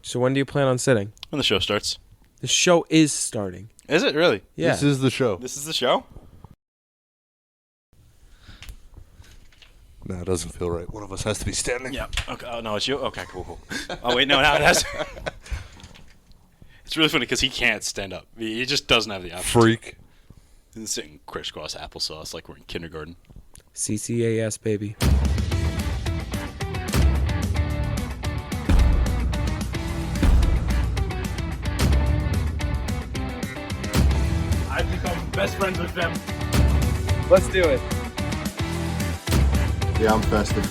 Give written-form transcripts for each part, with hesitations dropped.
So when do you plan on sitting? When the show starts. The show is starting. Is it really? Yeah. This is the show. This is the show? No, it doesn't feel right. One of us has to be standing. Yeah. Okay. Oh, no, it's you? Okay, cool. Oh, wait, no, now it has. It's really funny because he can't stand up. He just doesn't have the option. Freak. He's sitting crisscross applesauce like we're in kindergarten. CCAS, baby. I've become best friends with them. Let's do it. Yeah, I'm festive.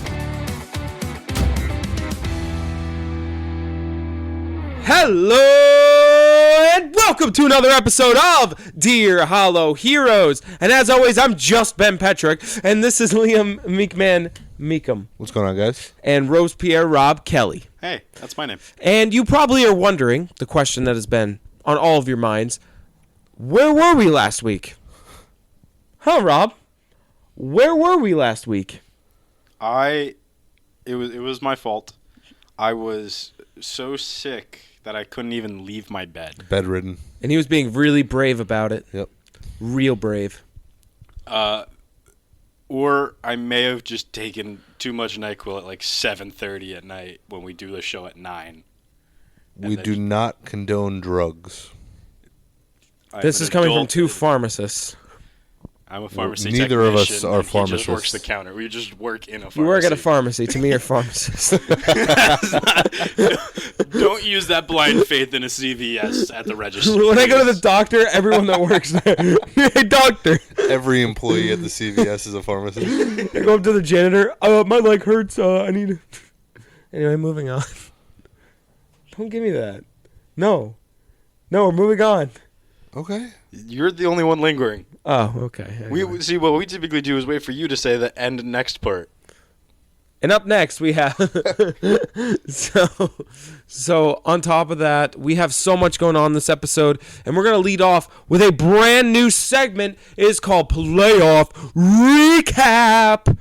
Hello and welcome to another episode of Dear Hollow Heroes. And as always, I'm just Ben Petrick, and this is Liam Meekum. What's going on, guys? And Rose-Pierre Rob Kelly. Hey, that's my name. And you probably are wondering, the question that has been on all of your minds, where were we last week? Huh, Rob? Where were we last week? It was my fault. I was so sick that I couldn't even leave my bed. Bedridden. And he was being really brave about it. Yep. Real brave. Or I may have just taken too much NyQuil at like 7:30 at night when we do the show at 9. We do not condone drugs. This is coming from two pharmacists. I'm a pharmacy Neither of us technician, are and he just works pharmacists. the counter. We just work in a pharmacy. You work at a pharmacy. To me, you're a pharmacist. Don't use that blind faith in a CVS at the register. When I go to the doctor, everyone that works there, hey, doctor. Every employee at the CVS is a pharmacist. I go up to the janitor. My leg hurts. I need. Anyway, moving on. Don't give me that. No, we're moving on. Okay. You're the only one lingering. Oh, okay. We see what we typically do is wait for you to say the end next part. And up next we have so on top of that, we have so much going on this episode, and we're going to lead off with a brand new segment. It is called Playoff Recap.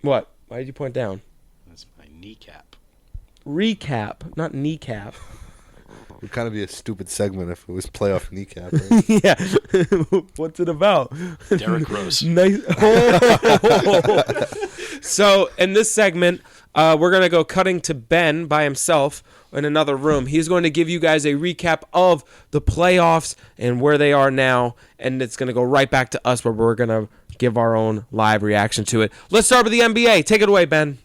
What? Why did you point down? That's my kneecap. Recap, not kneecap. It would kind of be a stupid segment if it was playoff kneecap. Right? Yeah. What's it about? Derrick Rose. Nice. Oh. So in this segment, we're going to go cutting to Ben by himself in another room. He's going to give you guys a recap of the playoffs and where they are now, and it's going to go right back to us where we're going to give our own live reaction to it. Let's start with the NBA. Take it away, Ben.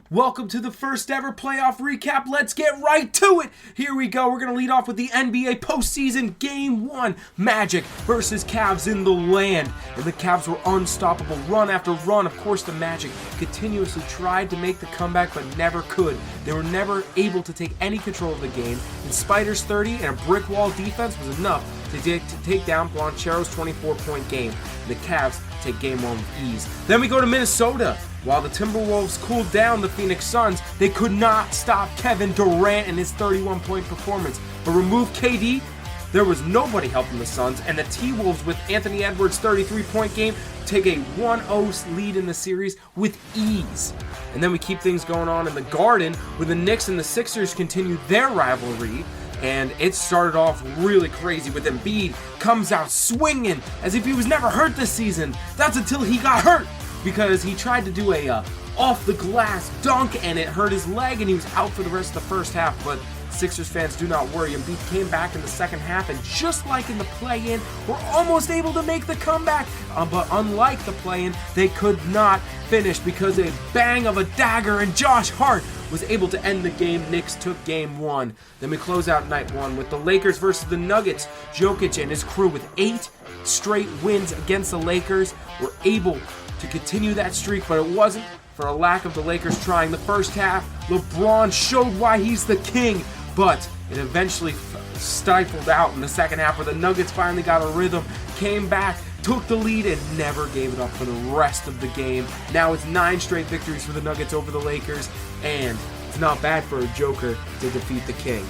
Welcome to the first ever playoff recap. Let's get right to it. Here we go. We're going to lead off with the NBA Postseason Game 1. Magic versus Cavs in the land. And the Cavs were unstoppable run after run. Of course, the Magic continuously tried to make the comeback but never could. They were never able to take any control of the game. And Spider's 30 and a brick wall defense was enough to take down Blanchero's 24-point game. And the Cavs take Game 1 with ease. Then we go to Minnesota. While the Timberwolves cooled down the Phoenix Suns, they could not stop Kevin Durant and his 31-point performance. But remove KD, there was nobody helping the Suns, and the T-Wolves with Anthony Edwards' 33-point game take a 1-0 lead in the series with ease. And then we keep things going on in the Garden, where the Knicks and the Sixers continue their rivalry. And it started off really crazy with Embiid comes out swinging as if he was never hurt this season. That's until he got hurt, because he tried to do a off-the-glass dunk, and it hurt his leg, and he was out for the rest of the first half. But Sixers fans, do not worry. Embiid came back in the second half, and just like in the play-in, were almost able to make the comeback. But unlike the play-in, they could not finish because a bang of a dagger, and Josh Hart was able to end the game. Knicks took Game 1. Then we close out Night 1 with the Lakers versus the Nuggets. Jokic and his crew with 8 straight wins against the Lakers were able to continue that streak, but it wasn't for a lack of the Lakers trying. The first half, LeBron showed why he's the king, but it eventually stifled out in the second half, where the Nuggets finally got a rhythm, came back, took the lead, and never gave it up for the rest of the game. Now it's 9 straight victories for the Nuggets over the Lakers, and it's not bad for a Joker to defeat the king.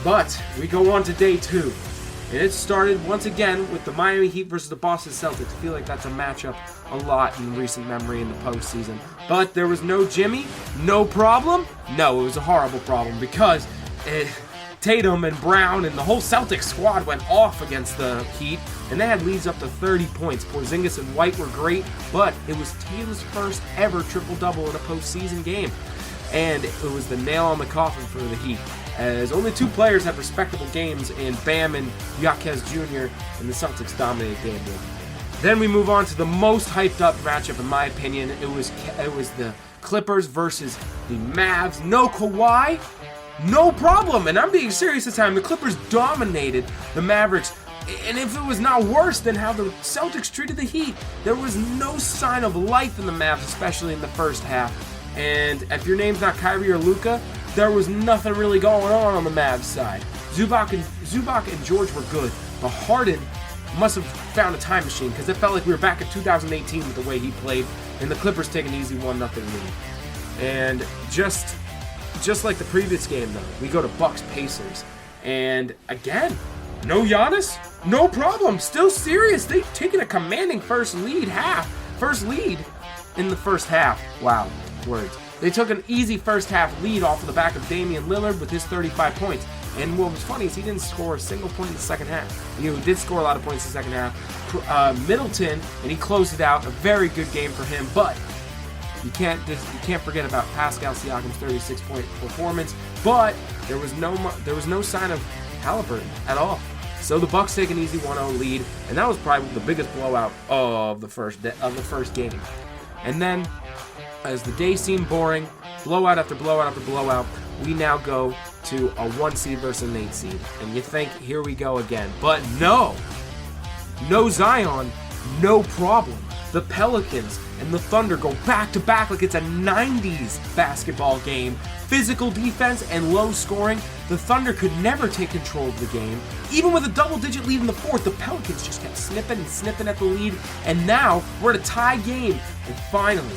But we go on to day 2. And it started once again with the Miami Heat versus the Boston Celtics. I feel like that's a matchup a lot in recent memory in the postseason. But there was no Jimmy, no problem. No, it was a horrible problem because Tatum and Brown and the whole Celtics squad went off against the Heat, and they had leads up to 30 points. Porzingis and White were great, but it was Tatum's first ever triple-double in a postseason game. And it was the nail on the coffin for the Heat, as only two players had respectable games in Bam and Jaquez Jr., and the Celtics dominated game one. Then we move on to the most hyped up matchup, in my opinion. It was the Clippers versus the Mavs. No Kawhi, no problem. And I'm being serious this time. The Clippers dominated the Mavericks. And if it was not worse than how the Celtics treated the Heat, there was no sign of life in the Mavs, especially in the first half. And if your name's not Kyrie or Luka, there was nothing really going on the Mavs side. Zubac and George were good, but Harden must have found a time machine because it felt like we were back in 2018 with the way he played, and the Clippers take an easy 1-0 lead. And just like the previous game, though, we go to Bucks-Pacers. And again, no Giannis, no problem. Still serious. They've taken a commanding first lead in the first half. Wow, words. They took an easy first half lead off of the back of Damian Lillard with his 35 points. And what was funny is he didn't score a single point in the second half. You know, he did score a lot of points in the second half. Middleton, and he closed it out. A very good game for him, but you can't forget about Pascal Siakam's 36-point performance. But there was no sign of Halliburton at all. So the Bucks take an easy 1-0 lead, and that was probably the biggest blowout of the first game. And then, as the day seemed boring, blowout after blowout after blowout, we now go to a 1 seed versus an 8 seed. And you think, here we go again. But no Zion, no problem. The Pelicans and the Thunder go back-to-back like it's a 90s basketball game. Physical defense and low scoring. The Thunder could never take control of the game. Even with a double-digit lead in the fourth, the Pelicans just kept snipping at the lead. And now we're at a tie game. And finally,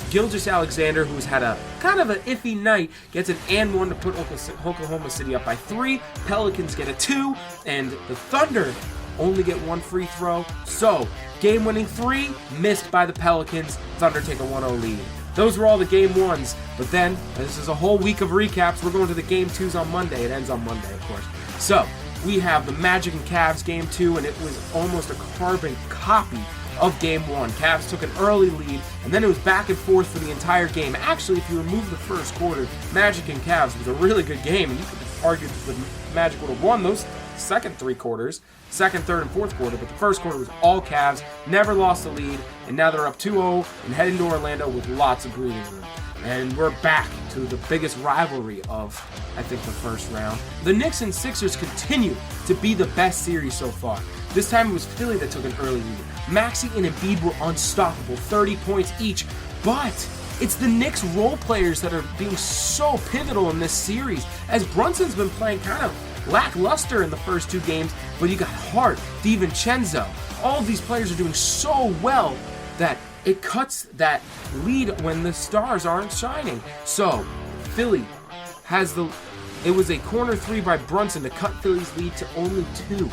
Gilgeous-Alexander, who's had a kind of an iffy night, gets an and one to put Oklahoma City up by 3. Pelicans get a 2, and the Thunder only get 1 free throw. So, game-winning 3 missed by the Pelicans. Thunder take a 1-0 lead. Those were all the game 1s, but then, this is a whole week of recaps. We're going to the game 2s on Monday. It ends on Monday, of course. So, we have the Magic and Cavs game 2, and it was almost a carbon copy of game 1. Cavs took an early lead, and then it was back and forth for the entire game. Actually, if you remove the first quarter, Magic and Cavs was a really good game, and you could argue that the Magic would have won those second 3 quarters, second, third, and fourth quarter, but the first quarter was all Cavs, never lost the lead, and now they're up 2-0 and heading to Orlando with lots of breathing room. And we're back to the biggest rivalry of, I think, the first round. The Knicks and Sixers continue to be the best series so far. This time it was Philly that took an early lead. Maxey and Embiid were unstoppable, 30 points each, but it's the Knicks role players that are being so pivotal in this series, as Brunson's been playing kind of lackluster in the first 2 games, but you got Hart, DiVincenzo. All of these players are doing so well that it cuts that lead when the stars aren't shining. So, Philly has it was a corner 3 by Brunson to cut Philly's lead to only 2.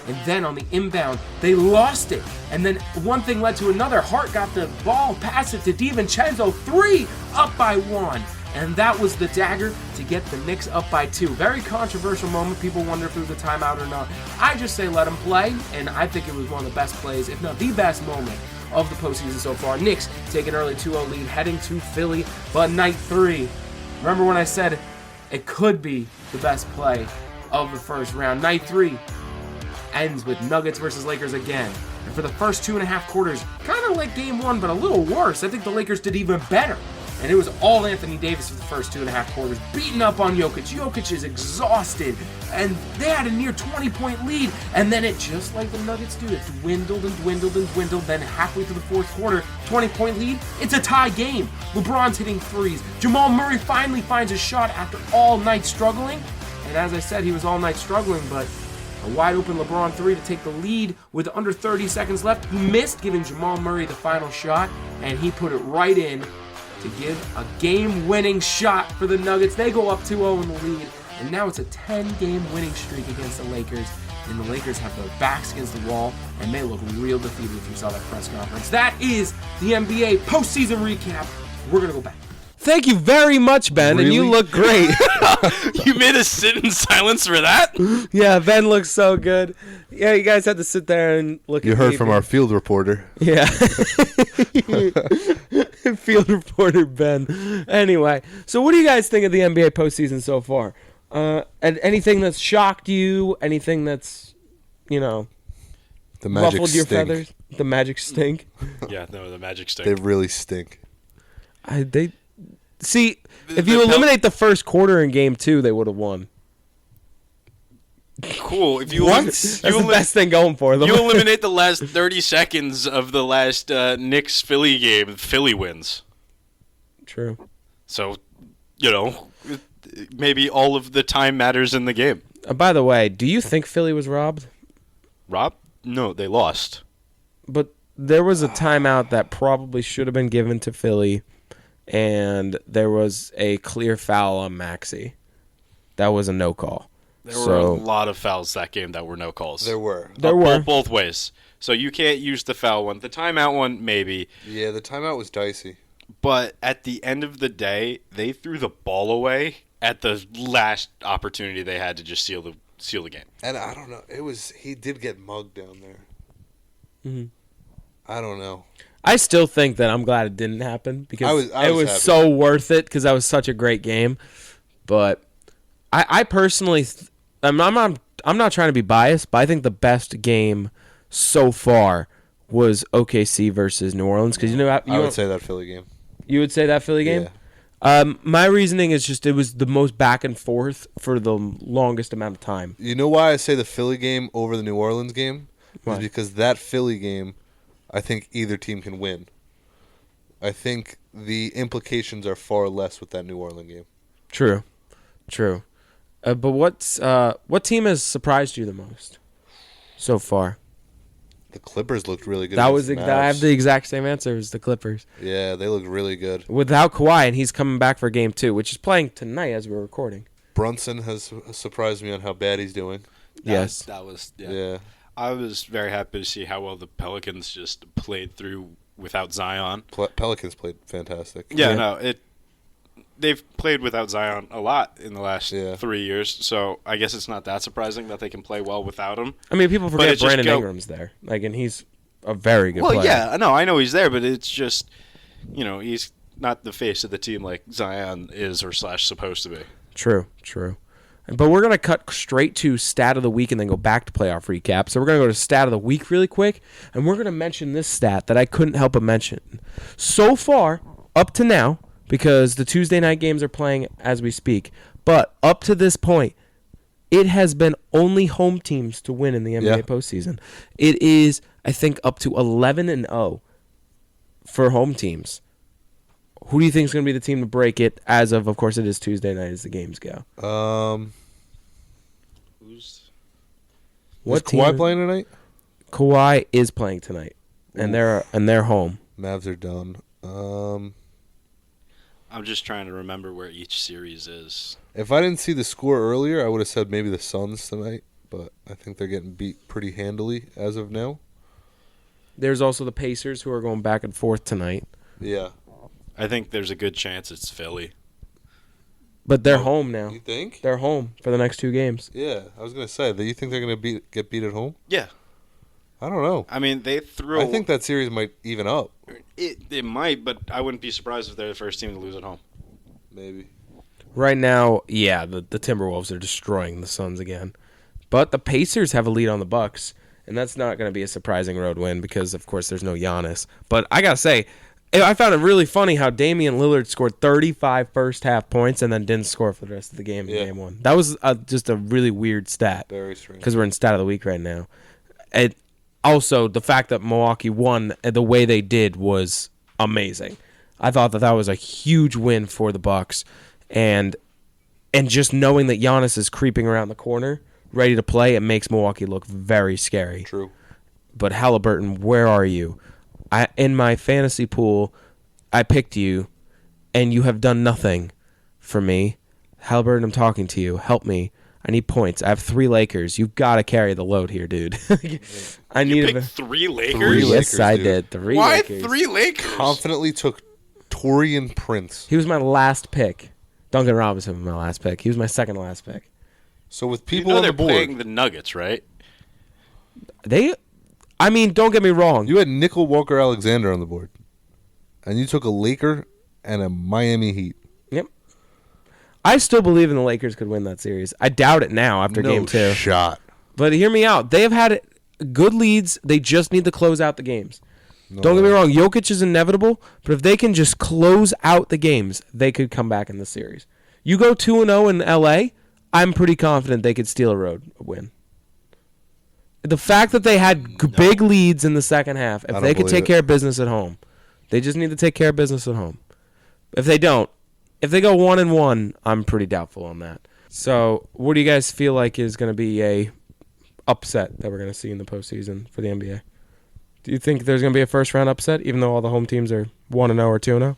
And then on the inbound, they lost it. And then one thing led to another. Hart got the ball, passed it to DiVincenzo, 3, up by 1. And that was the dagger to get the Knicks up by 2. Very controversial moment. People wonder if it was a timeout or not. I just say let them play, and I think it was one of the best plays, if not the best moment of the postseason so far. Knicks take an early 2-0 lead, heading to Philly, but night 3. Remember when I said it could be the best play of the first round? Night 3 ends with Nuggets versus Lakers again. And for the first 2.5 quarters, kind of like game 1, but a little worse. I think the Lakers did even better. And it was all Anthony Davis for the first 2.5 quarters, beating up on Jokic. Jokic is exhausted, and they had a near 20-point lead. And then it, just like the Nuggets do, it dwindled and dwindled and dwindled. Then halfway through the fourth quarter, 20-point lead, it's a tie game. LeBron's hitting threes. Jamal Murray finally finds a shot after all night struggling. And as I said, he was all night struggling, but a wide-open LeBron 3 to take the lead with under 30 seconds left. He missed, giving Jamal Murray the final shot, and he put it right in to give a game-winning shot for the Nuggets. They go up 2-0 in the lead, and now it's a 10-game winning streak against the Lakers. and the Lakers have their backs against the wall, and they look real defeated if you saw that press conference. That is the NBA postseason recap. We're going to go back. Thank you very much, Ben, and you Really? look great. You made us sit in silence for that? Yeah, Ben looks so good. Yeah, you guys had to sit there and look You at heard me. from our field reporter. Yeah. Field reporter Ben. Anyway, so what do you guys think of the NBA postseason so far? And anything that's shocked you? Anything that's, The Magic ruffled your stink. feathers? The Magic stink? Yeah, no, the Magic They stink. really stink. See, if the you Pel- eliminate the first quarter in game 2, they would have won. Cool. If you That's the best thing going for them. You eliminate the last 30 seconds of the last Knicks-Philly game, Philly wins. True. So, maybe all of the time matters in the game. By the way, do you think Philly was robbed? Rob? No, they lost. But there was a timeout that probably should have been given to Philly, and there was a clear foul on Maxey. That was a no call. There were a lot of fouls that game that were no calls. There were. Both ways. So you can't use the foul one. The timeout one, maybe. Yeah, the timeout was dicey. But at the end of the day, they threw the ball away at the last opportunity they had to just seal the game. And I don't know. He did get mugged down there. Mhm. I don't know. I still think that I'm glad it didn't happen because I it was was happy. so worth it because that was such a great game. But I personally, I'm not trying to be biased, but I think the best game so far was OKC versus New Orleans because I would say that Philly game. You would say that Philly game? Yeah. My reasoning is just it was the most back and forth for the longest amount of time. You know why I say the Philly game over the New Orleans game? Why? Is because that Philly game, I think either team can win. I think the implications are far less with that New Orleans game. True. But what team has surprised you the most so far? The Clippers looked really good. That against was the I have Mavs. the exact same answer as the Clippers. Yeah, they looked really good. Without Kawhi, and he's coming back for game 2, which is playing tonight as we're recording. Brunson has surprised me on how bad he's doing. Yes. That was Yeah. I was very happy to see how well the Pelicans just played through without Zion. Pelicans played fantastic. Yeah, they've played without Zion a lot in the last Yeah. 3 years, so I guess it's not that surprising that they can play well without him. I mean, people forget it's just Brandon Ingram's there. And he's a very good player. Well, yeah, I know he's there, but it's just, he's not the face of the team like Zion is or / supposed to be. True. But we're going to cut straight to stat of the week and then go back to playoff recap. So we're going to go to stat of the week really quick, and we're going to mention this stat that I couldn't help but mention. So far, up to now, because the Tuesday night games are playing as we speak, but up to this point, it has been only home teams to win in the NBA postseason. It is, I think, up to 11-0 for home teams. Who do you think is going to be the team to break it? Of course, it is Tuesday night as the games go. Who's Is Kawhi playing tonight? Kawhi is playing tonight, and they're home. Mavs are done. I'm just trying to remember where each series is. If I didn't see the score earlier, I would have said maybe the Suns tonight, but I think they're getting beat pretty handily as of now. There's also the Pacers who are going back and forth tonight, Yeah. I think there's a good chance it's Philly. but they're home now. You think? They're home for the next 2 games. Yeah, I was gonna say. Do you think they're gonna get beat at home? Yeah. I don't know. I mean, they threw. I think that series might even up. it might, but I wouldn't be surprised if they're the first team to lose at home. Maybe. Right now, yeah, the Timberwolves are destroying the Suns again, but the Pacers have a lead on the Bucks, and that's not going to be a surprising road win because, of course, there's no Giannis. But I gotta say, I found it really funny how Damian Lillard scored 35 first-half points and then didn't score for the rest of the game in Game 1. That was just a really weird stat. Very strange. Because we're in stat of the week right now. And also, the fact that Milwaukee won the way they did was amazing. I thought that was a huge win for the Bucks, and just knowing that Giannis is creeping around the corner, ready to play, it makes Milwaukee look very scary. True. But Halliburton, where are you? In my fantasy pool, I picked you, and you have done nothing for me. Halliburton, I'm talking to you. Help me. I need points. I have 3 Lakers. You've got to carry the load here, dude. I You need picked 3 Lakers? Three Yes, Lakers, I dude. did. 3 Why Lakers. 3 Lakers? Confidently took Torian Prince. He was my last pick. Duncan Robinson was my last pick. He was my second to last pick. So with You people know on they're the board, playing the Nuggets, right? I mean, don't get me wrong. you had Nickel Walker-Alexander on the board, and you took a Laker and a Miami Heat. Yep. I still believe in the Lakers could win that series. I doubt it now after No game 2. shot. But hear me out. They have had good leads. They just need to close out the games. No Don't get way. me wrong. Jokic is inevitable, but if they can just close out the games, they could come back in the series. You go 2-0 in LA, I'm pretty confident they could steal a road win. The fact that they had big leads in the second half, if don't they could believe take it. care of business at home, they just need to take care of business at home. If they don't, if they go 1-1, I'm pretty doubtful on that. So, what do you guys feel like is going to be a upset that we're going to see in the postseason for the NBA? Do you think there's going to be a first round upset, even though all the home teams are 1-0 or 2-0?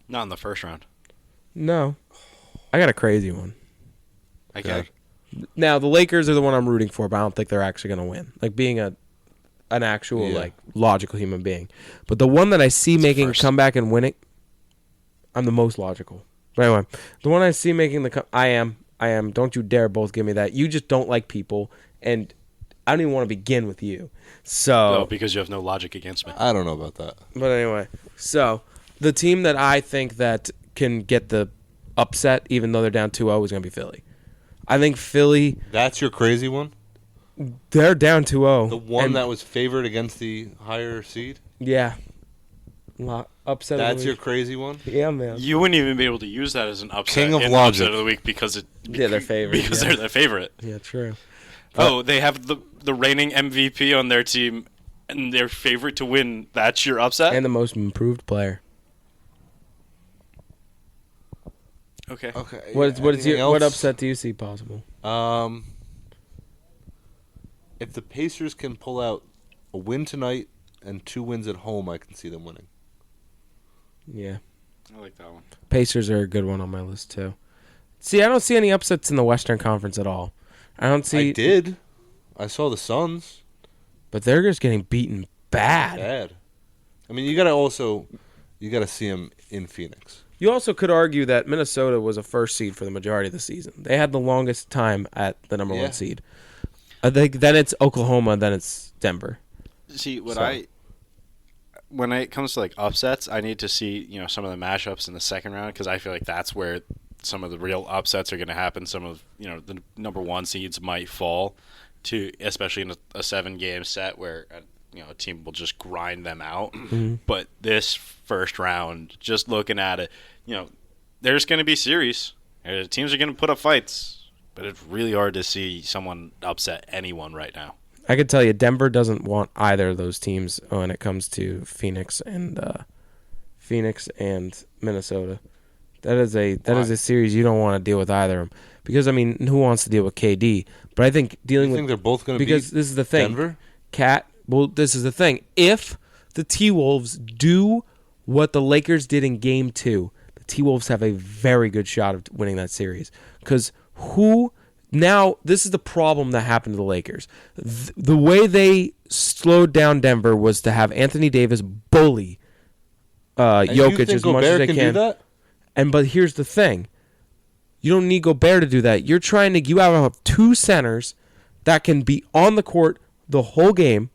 Not in the first round. No, I got a crazy one. Okay. Now the Lakers are the one I'm rooting for, but I don't think they're actually going to win. Like being an actual like logical human being, but the one that I see making a first. comeback and winning, I'm the most logical. But anyway, the one I see making the I am. Don't you dare both give me that. You just don't like people, and I don't even want to begin with you. So, No, because you have no logic against me. I don't know about that. but anyway, so the team that I think that can get the upset, even though they're down 2-0, is going to be Philly. I think Philly, That's your crazy one? they're down 2-0. The one and- that was favored against the higher seed? yeah, upset. That's of the your week. crazy one? Yeah, man. You wouldn't even be able to use that as an upset King of in logic. the upset of the week because They're favorite. because yeah. they're the favorite. Yeah, true. Oh, they have the reigning MVP on their team and they're favorite to win. That's your upset? And the most improved player. Okay. Okay. What upset do you see possible? If the Pacers can pull out a win tonight and 2 wins at home, I can see them winning. Yeah, I like that one. Pacers are a good one on my list too. See, I don't see any upsets in the Western Conference at all. I don't see. I did. I saw the Suns. But they're just getting beaten bad. Bad. I mean, you gotta see them in Phoenix. You also could argue that Minnesota was a first seed for the majority of the season. They had the longest time at the number 1 seed. I think then it's Oklahoma, then it's Denver. See, So- when it comes to like upsets, I need to see some of the mashups in the second round because I feel like that's where some of the real upsets are going to happen. Some of the number 1 seeds might fall to, especially in a 7-game set where a team will just grind them out. Mm-hmm. But this first round, just looking at it, there's going to be series. Teams are going to put up fights, but it's really hard to see someone upset anyone right now. I could tell you Denver doesn't want either of those teams when it comes to Phoenix and Minnesota. That is a series you don't want to deal with either of them. Because, I mean, who wants to deal with KD? But I think dealing You with... think they're both going to Because beat this is the thing. Denver? Well, this is the thing. If the T-Wolves do what the Lakers did in Game 2, the T-Wolves have a very good shot of winning that series. Because now, this is the problem that happened to the Lakers. The way they slowed down Denver was to have Anthony Davis bully And you Jokic think as much as Gobert they can can. do that? But here's the thing. You don't need Gobert to do that. You have 2 centers that can be on the court the whole game,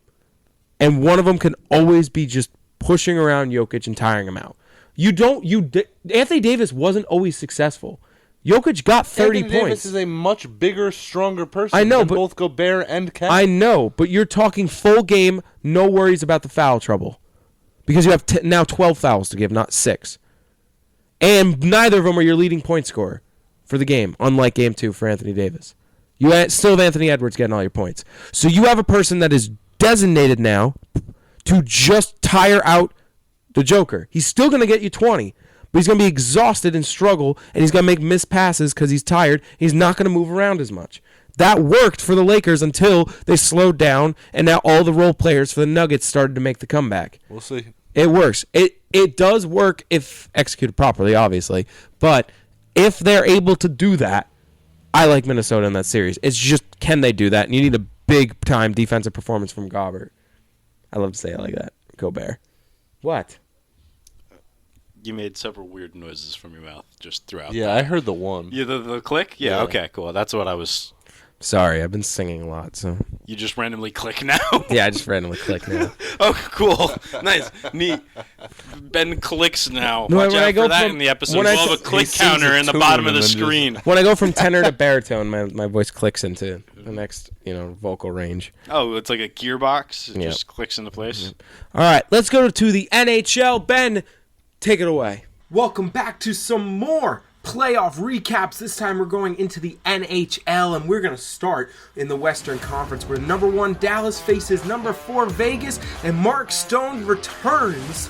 and one of them can always be just pushing around Jokic and tiring him out. Anthony Davis wasn't always successful. Jokic got 30 Anthony points. Davis is a much bigger, stronger person I know, than but- both Gobert and Cat. I know, but you're talking full game, no worries about the foul trouble. Because you have now 12 fouls to give, not 6. And neither of them are your leading point scorer for the game, unlike Game 2 for Anthony Davis. You still have Anthony Edwards getting all your points. So you have a person that is designated now to just tire out the Joker. He's still going to get you 20, but he's going to be exhausted and struggle, and he's going to make missed passes because he's tired. He's not going to move around as much. That worked for the Lakers until they slowed down, and now all the role players for the Nuggets started to make the comeback. We'll see. It works. It does work if executed properly, obviously. But if they're able to do that, I like Minnesota in that series. It's just, can they do that? And you need a big-time defensive performance from Gobert. I love to say it like that. Gobert. What? You made several weird noises from your mouth just throughout. Yeah, I heard the one. Yeah, the click? Yeah, Yeah. okay, cool. That's what I was... Sorry, I've been singing a lot, so... You just randomly click now? Yeah, I just randomly click now. Oh, cool. Nice. Neat. Ben clicks now. No, Watch when out I go for that from- in the episode. when We'll I have a s- click he sings counter a in the tune bottom of and the then just- screen. When I go from tenor to baritone, my voice clicks into the next, vocal range. Oh, it's like a gearbox. It Yep. just clicks into place. All right, let's go to the NHL. Ben, take it away. Welcome back to some more playoff recaps. This time we're going into the NHL, and we're going to start in the Western Conference, where number 1 Dallas faces number 4 Vegas, and Mark Stone returns,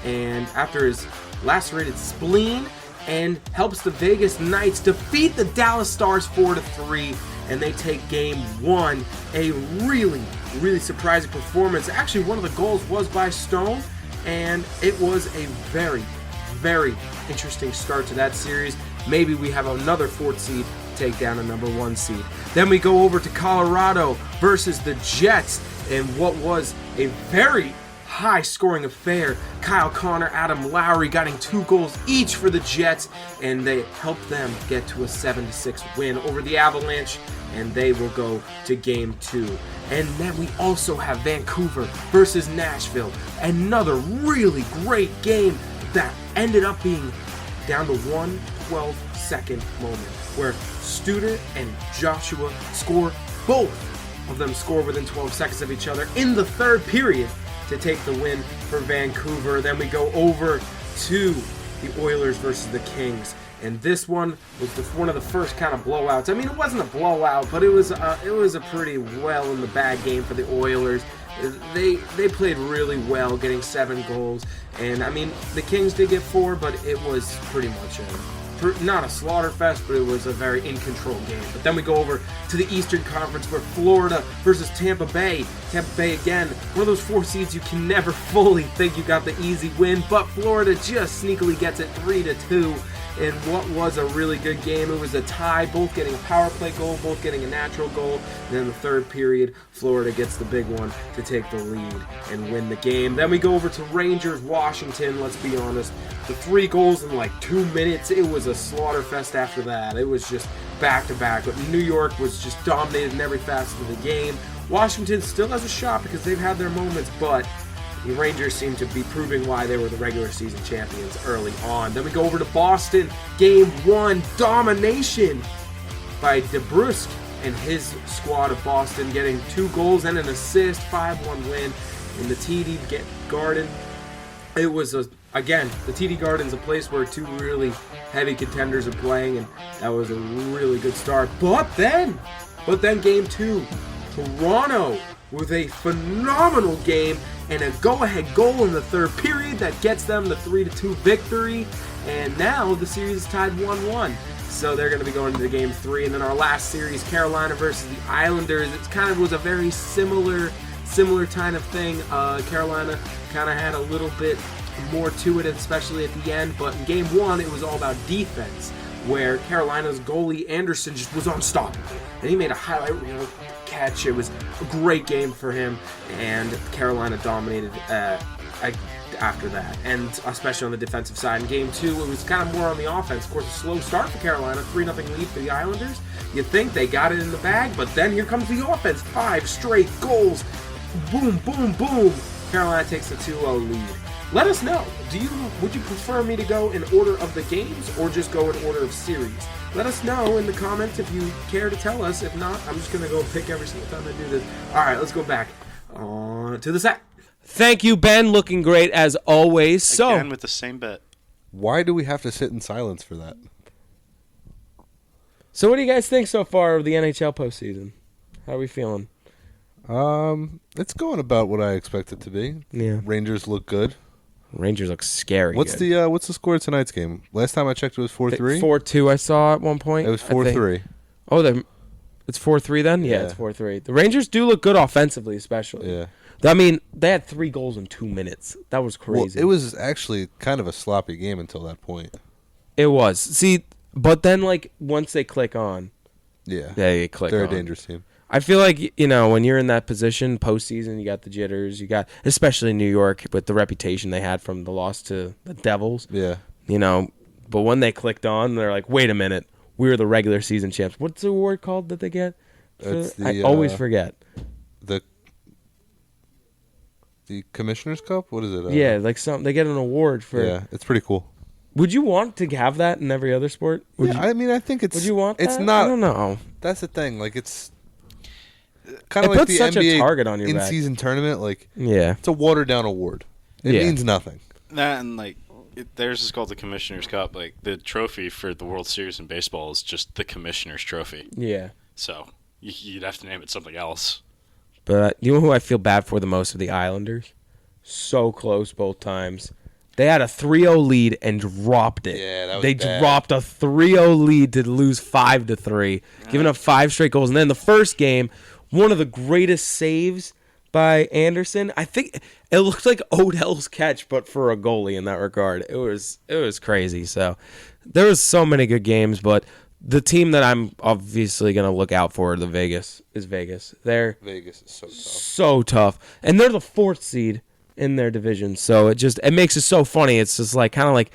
and after his lacerated spleen, and helps the Vegas Knights defeat the Dallas Stars 4-3, and they take game 1. A really, really surprising performance. Actually, one of the goals was by Stone, and it was a very, very interesting start to that series. Maybe we have another 4th seed take down a number 1 seed. Then we go over to Colorado versus the Jets, and what was a very high scoring affair. Kyle Connor, Adam Lowry getting 2 goals each for the Jets, and they helped them get to a 7-6 win over the Avalanche, and they will go to game 2. And then we also have Vancouver versus Nashville. Another really great game that ended up being down to 1 12-second moment where Studer and Joshua score, both of them score within 12 seconds of each other in the 3rd period to take the win for Vancouver. Then we go over to the Oilers versus the Kings, and this one was one of the first kind of blowouts. I mean, it wasn't a blowout, but it was a pretty well in the bag game for the Oilers. They played really well, getting 7 goals, and I mean the Kings did get 4, but it was pretty much not a slaughter fest, but it was a very in control game. But then we go over to the Eastern Conference, where Florida versus Tampa Bay. Tampa Bay again, one of those 4 seeds you can never fully think you got the easy win, but Florida just sneakily gets it 3-2. In what was a really good game. It was a tie, both getting a power play goal, both getting a natural goal. And then in the 3rd period, Florida gets the big one to take the lead and win the game. Then we go over to Rangers, Washington. Let's be honest, the 3 goals in like 2 minutes, it was a slaughter fest after that. It was just back-to-back. But New York was just dominated in every facet of the game. Washington still has a shot because they've had their moments, but the Rangers seem to be proving why they were the regular season champions early on. Then we go over to Boston. Game 1, domination by DeBrusque and his squad of Boston, getting 2 goals and an assist, 5-1 win in the TD Garden. It was, again, the TD Garden's a place where 2 really heavy contenders are playing, and that was a really good start. But then game 2, Toronto with a phenomenal game and a go-ahead goal in the 3rd period that gets them the 3-2 victory, and now the series is tied 1-1. So they're going to be going into game 3, and then our last series, Carolina versus the Islanders. It kind of was a very similar kind of thing. Carolina kind of had a little bit more to it, especially at the end, but in game 1 it was all about defense, where Carolina's goalie Anderson just was unstoppable, and he made a highlight reel catch. It was a great game for him, and Carolina dominated after that, and especially on the defensive side. In game 2, it was kind of more on the offense. Of course, a slow start for Carolina, 3-0 lead for the Islanders. You think they got it in the bag, but then here comes the offense. 5 straight goals. Boom, boom, boom. Carolina takes the 2-0 lead. Let us know. Would you prefer me to go in order of the games or just go in order of series? Let us know in the comments if you care to tell us. If not, I'm just going to go pick every single time I do this. All right, let's go back on to the set. Thank you, Ben. Looking great as always. Again with the same bet. Why do we have to sit in silence for that? So what do you guys think so far of the NHL postseason? How are we feeling? It's going about what I expect it to be. Yeah. Rangers look good. Rangers look scary. What's the score of tonight's game? Last time I checked, it was 4-3. 4-2. I saw at one point. It was 4-3. Oh, it's 4-3 then. Yeah, it's 4-3. The Rangers do look good offensively, especially. Yeah. I mean, they had 3 goals in 2 minutes. That was crazy. Well, it was actually kind of a sloppy game until that point. It was. See, But then, like, once they click on, Yeah. they click They're on. a dangerous team. I feel like, when you're in that position, postseason, you got the jitters. You got, especially New York, with the reputation they had from the loss to the Devils. Yeah. But when they clicked on, they're like, wait a minute. We were the regular season champs. What's the award called that they get? I always forget. The Commissioner's Cup? What is it? Yeah, like they get an award for. Yeah, it's pretty cool. Would you want to have that in every other sport? I think it's. Would you want that? It's not. I don't know. That's the thing. Like, it's kind of It like puts the such a NBA target on your back. in-season tournament. Like, Yeah. it's a watered-down award. It Yeah. means nothing. That and theirs is called the Commissioner's Cup. Like the trophy for the World Series in baseball is just the Commissioner's Trophy. Yeah. So you'd have to name it something else. But you know who I feel bad for the most? Are the Islanders. So close both times. They had a 3-0 lead and dropped it. Yeah, that was They bad. dropped a 3-0 lead to lose 5-3, giving up 5 straight goals. And then the first game, one of the greatest saves by Anderson. I think it looked like Odell's catch, but for a goalie in that regard. It was crazy. So there was so many good games, but the team that I'm obviously going to look out for is Vegas. They're Vegas is so tough. so tough, and they're the 4th seed in their division. So it makes it so funny. It's just like kind of like,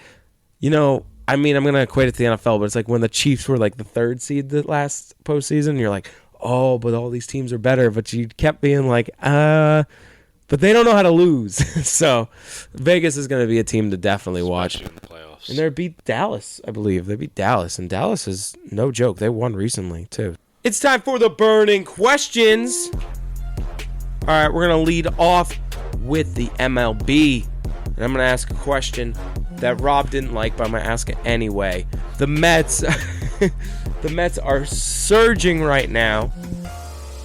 I'm going to equate it to the NFL, but it's like when the Chiefs were like the 3rd seed the last postseason. You're like, oh, but all these teams are better. But you kept being like, but they don't know how to lose. So Vegas is going to be a team to definitely watch. Especially in the playoffs. And they beat Dallas, I believe. They beat Dallas, and Dallas is no joke. They won recently, too. It's time for the burning questions. All right, we're going to lead off with the MLB. And I'm going to ask a question that Rob didn't like, but I'm going to ask it anyway. The Mets, the Mets are surging right now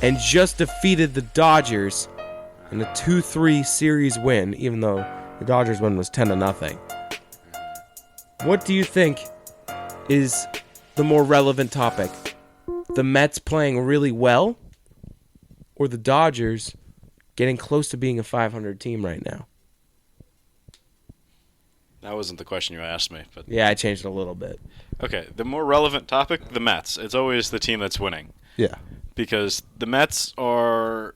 and just defeated the Dodgers in a 2-3 series win, even though the Dodgers win was 10-0. What do you think is the more relevant topic? The Mets playing really well, or the Dodgers getting close to being a 500 team right now? That wasn't the question you asked me, but Yeah, I changed it a little bit. okay. The more relevant topic, the Mets. It's always the team that's winning Yeah. because the Mets are,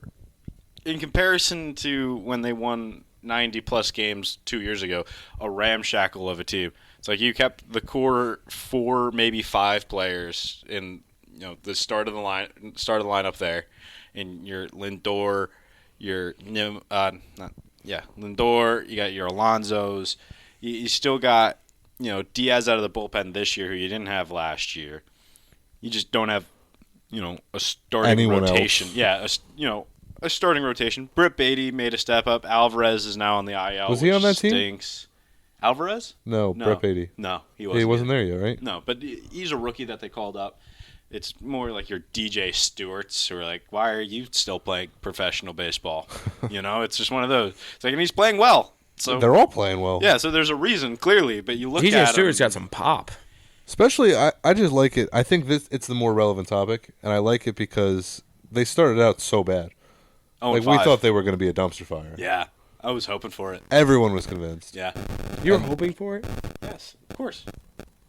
in comparison to when they won 90-plus games 2 years ago, a ramshackle of a team. It's like you kept the core 4, maybe 5 players in the start of the lineup there, and your Lindor, your Lindor. You got your Alonsos. You still got Diaz out of the bullpen this year, who you didn't have last year. You just don't have a starting Anyone rotation. else. Yeah, a starting rotation. Britt Beatty made a step up. Alvarez is now on the IL. Was he on that which team? stinks. Alvarez? No, Brett Beatty. No, he wasn't. He wasn't there yet, right? No, but he's a rookie that they called up. It's more like your DJ Stewarts who are like, why are you still playing professional baseball? It's just one of those. It's like, and he's playing well. So They're all playing well. yeah, so there's a reason clearly, but you look DJ at Stewart's him, got some pop. Especially, I just like it. I think it's the more relevant topic, and I like it because they started out so bad. Oh, Like, we thought they were going to be a dumpster fire. Yeah, I was hoping for it. Everyone was convinced. Yeah. You were hoping for it? Yes, of course.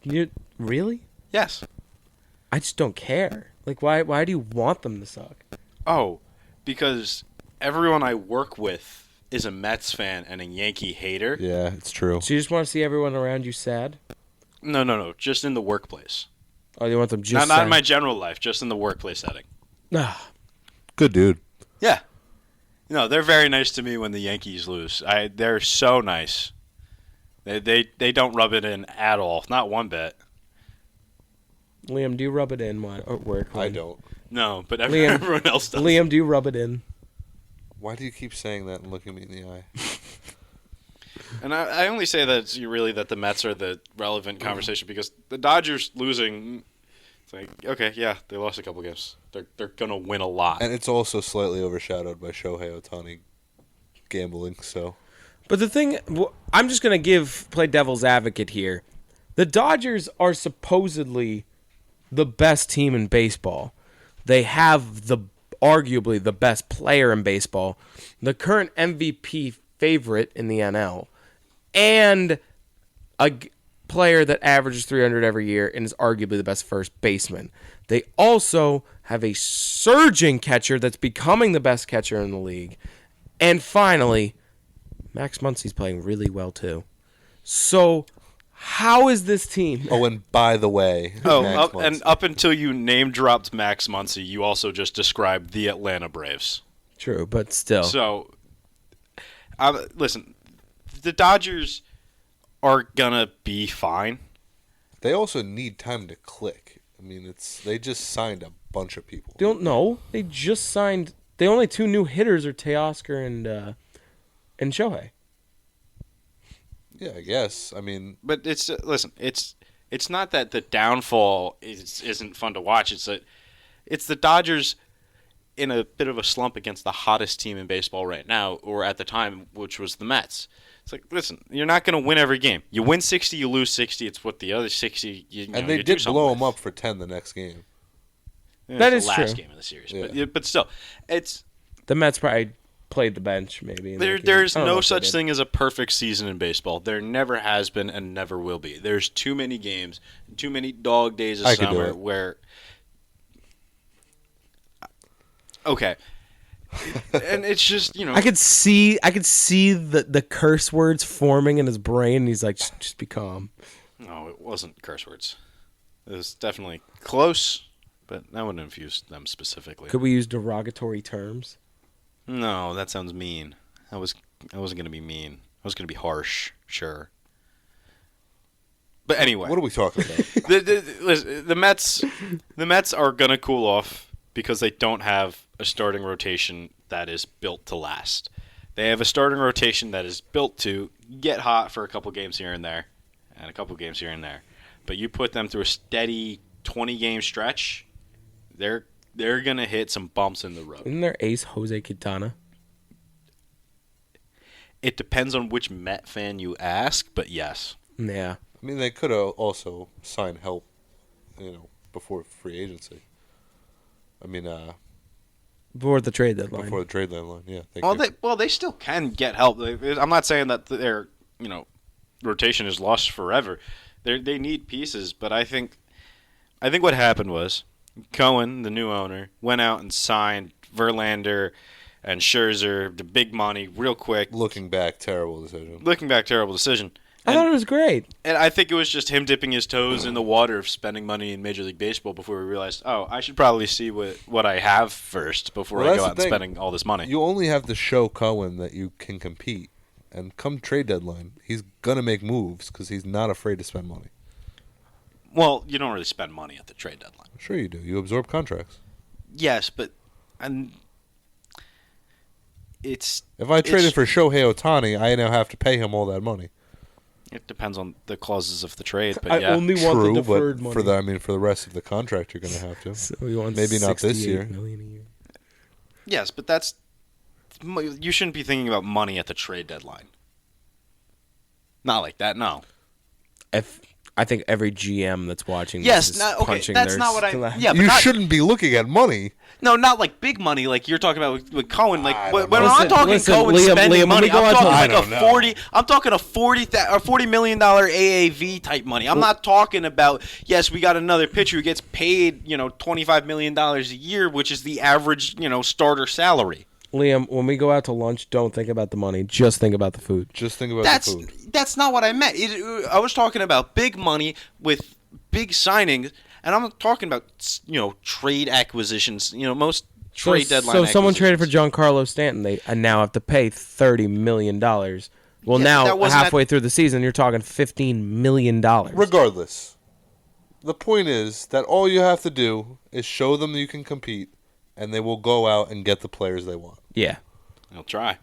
You really? Yes. I just don't care. Like, why do you want them to suck? Oh, because everyone I work with is a Mets fan and a Yankee hater. Yeah, it's true. So you just want to see everyone around you sad? No. Just in the workplace. Oh, you want them just Not sad? in my general life, just in the workplace setting. Ah, Good dude. Yeah. No, they're very nice to me when the Yankees lose. They're so nice. They don't rub it in at all. Not one bit. Liam, do you rub it in at work? I don't. No, but Liam- everyone else does. Liam, do you rub it in? Why do you keep saying that and looking me in the eye? And I only say that that the Mets are the relevant conversation because the Dodgers losing, it's like, okay, yeah, they lost a couple games. They're going to win a lot. And it's also slightly overshadowed by Shohei Ohtani gambling, so. But the thing, I'm just going to play devil's advocate here. The Dodgers are supposedly the best team in baseball. They have arguably the best player in baseball, the current MVP favorite in the NL, and a player that averages 300 every year and is arguably the best first baseman. They also have a surging catcher that's becoming the best catcher in the league. And finally, Max Muncy's playing really well too. So, how is this team? Oh, and by the way, up until you name dropped Max Muncy, you also just described the Atlanta Braves. True, but still. So, listen, the Dodgers are gonna be fine. They also need time to click. I mean, they just signed a bunch of people. Don't know. They just signed. The only two new hitters are Teoscar and Shohei. Yeah, I guess. I mean, but it's not that the downfall isn't fun to watch. It's the Dodgers in a bit of a slump against the hottest team in baseball right now, or at the time, which was the Mets. It's like, listen, you're not going to win every game. You win 60, you lose 60. It's what the other 60. They did blow them up for 10 the next game. Yeah, that it's is the last true. game of the series, Yeah. but still, it's The Mets probably played the bench, maybe. there's no such thing as a perfect season in baseball. There never has been and never will be. There's too many games, too many dog days of summer where. Okay. And it's just, I could see the curse words forming in his brain, and he's like, just be calm. No, it wasn't curse words. It was definitely close, but I wouldn't have used them specifically. Could we use derogatory terms? No, that sounds mean. I wasn't going to be mean. I was going to be harsh, sure. But anyway, what are we talking about? the Mets are going to cool off because they don't have a starting rotation that is built to last. They have a starting rotation that is built to get hot for a couple games here and there, and a couple games here and there. But you put them through a steady 20-game stretch, they're going to hit some bumps in the road. Isn't there ace Jose Quintana? It depends on which Met fan you ask, but yes. Yeah. I mean, they could have also signed help, before free agency. I mean, Before the trade deadline. before the trade deadline, yeah. They still can get help. I'm not saying that their rotation is lost forever. They need pieces, but I think what happened was Cohen, the new owner, went out and signed Verlander and Scherzer, the big money, real quick. Looking back, terrible decision. I thought it was great. And I think it was just him dipping his toes in the water of spending money in Major League Baseball before we realized, I should probably see what I have first before I go out and spending all this money. You only have to show Cohen that you can compete. And come trade deadline, he's going to make moves because he's not afraid to spend money. Well, you don't really spend money at the trade deadline. Sure you do. You absorb contracts. Yes, but If I traded for Shohei Ohtani, I now have to pay him all that money. It depends on the clauses of the trade, but I yeah. only want the True, deferred but money. for the rest of the contract, you're going to have to. So he wants Maybe not this year. $68 million a year. Yes, but you shouldn't be thinking about money at the trade deadline. Not like that, no. I think every GM that's watching Yes, this is not, okay, punching that's their not what I... slap. Yeah, but You not, shouldn't be looking at money. No, not like big money like you're talking about with Cohen. Like when know. I'm talking Cohen Liam, spending when money, we go I'm out to- talking I like don't a know. 40. I'm talking a $40 million AAV type money. I'm not talking about we got another pitcher who gets paid $25 million a year, which is the average starter salary. Liam, when we go out to lunch, don't think about the money. Just think about the food. Just think about the food. That's not what I meant. I was talking about big money with big signings, and I'm talking about trade acquisitions. Most trade deadline. So someone traded for acquisitions. Giancarlo Stanton. They now have to pay $30 million. Well, Yeah, now that wasn't halfway through the season, you're talking $15 million. Regardless, the point is that all you have to do is show them that you can compete, and they will go out and get the players they want. Yeah. I'll try.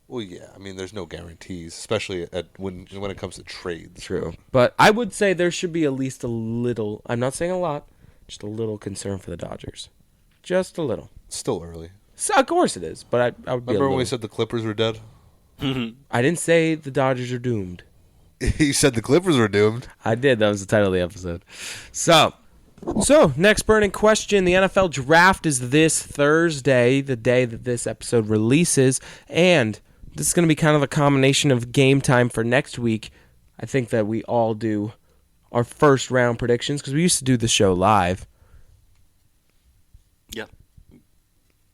Well, yeah. I mean, there's no guarantees, especially when it comes to trades. True. But I would say there should be at least a little, I'm not saying a lot, just a little concern for the Dodgers. Just a little. It's still early. So, of course it is, but I would be Remember a when we little. said the Clippers were dead? I didn't say the Dodgers are doomed. You said the Clippers were doomed. I did. That was the title of the episode. So, next burning question. The NFL draft is this Thursday, the day that this episode releases. And this is going to be kind of a combination of game time for next week. I think that we all do our first round predictions because we used to do the show live. Yeah.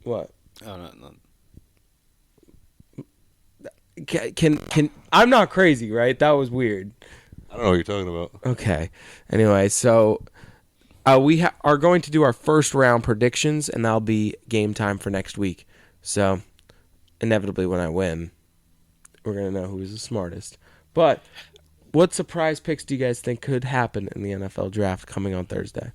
What? Oh, no. Can I'm not crazy, right? That was weird. I don't know what you're talking about. Okay. Anyway, so we are going to do our first round predictions, and that'll be game time for next week. So, inevitably, when I win, we're going to know who's the smartest. But what surprise picks do you guys think could happen in the NFL draft coming on Thursday?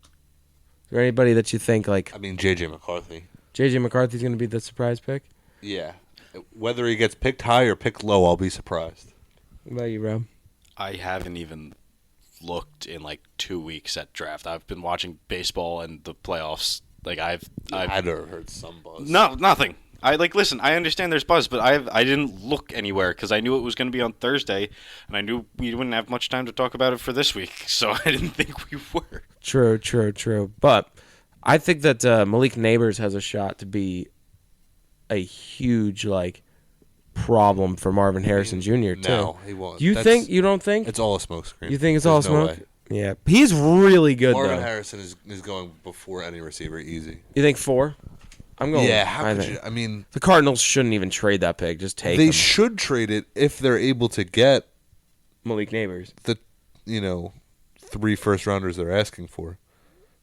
Is there anybody that you think, like, I mean, J.J. McCarthy. J.J. McCarthy's going to be the surprise pick? Yeah. Whether he gets picked high or picked low, I'll be surprised. What about you, Rob? I haven't even looked in like 2 weeks at draft. I've been watching baseball and the playoffs. Like I've never heard some buzz. No, nothing. Listen, I understand there's buzz, but I didn't look anywhere because I knew it was going to be on Thursday, and I knew we wouldn't have much time to talk about it for this week, so I didn't think we were. True. But I think that Malik Neighbors has a shot to be a huge, like, problem for Marvin Harrison Jr. too. No, he won't. You don't think? It's all a smokescreen. You think it's There's all no smoke? way. Yeah. He's really good, Marvin though. Harrison is going before any receiver easy. You think 4? I'm going. Yeah, how could you? I mean, the Cardinals shouldn't even trade that pick. Just take they him. should trade it if they're able to get Malik Neighbors. the 3 first-rounders they're asking for.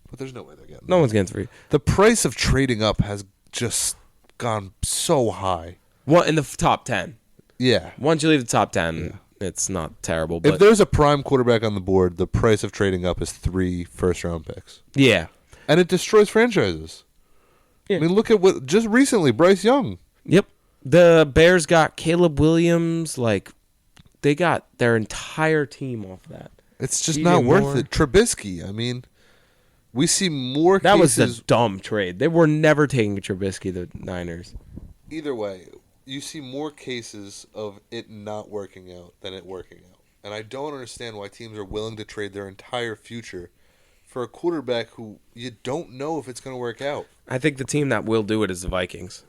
But there's no way they're getting No that. one's getting 3. The price of trading up has just gone so high. What in the top 10? Yeah. Once you leave the top 10, it's not terrible. But If there's a prime quarterback on the board, the price of trading up is 3 first-round picks. yeah. And it destroys franchises. Yeah. I mean, look at what just recently Bryce Young. Yep. The Bears got Caleb Williams. Like, they got their entire team off that. It's just DJ not worth Moore. it. Trubisky. I mean, we see more That cases. was a dumb trade. They were never taking Trubisky, the Niners. Either way, you see more cases of it not working out than it working out. And I don't understand why teams are willing to trade their entire future for a quarterback who you don't know if it's going to work out. I think the team that will do it is the Vikings.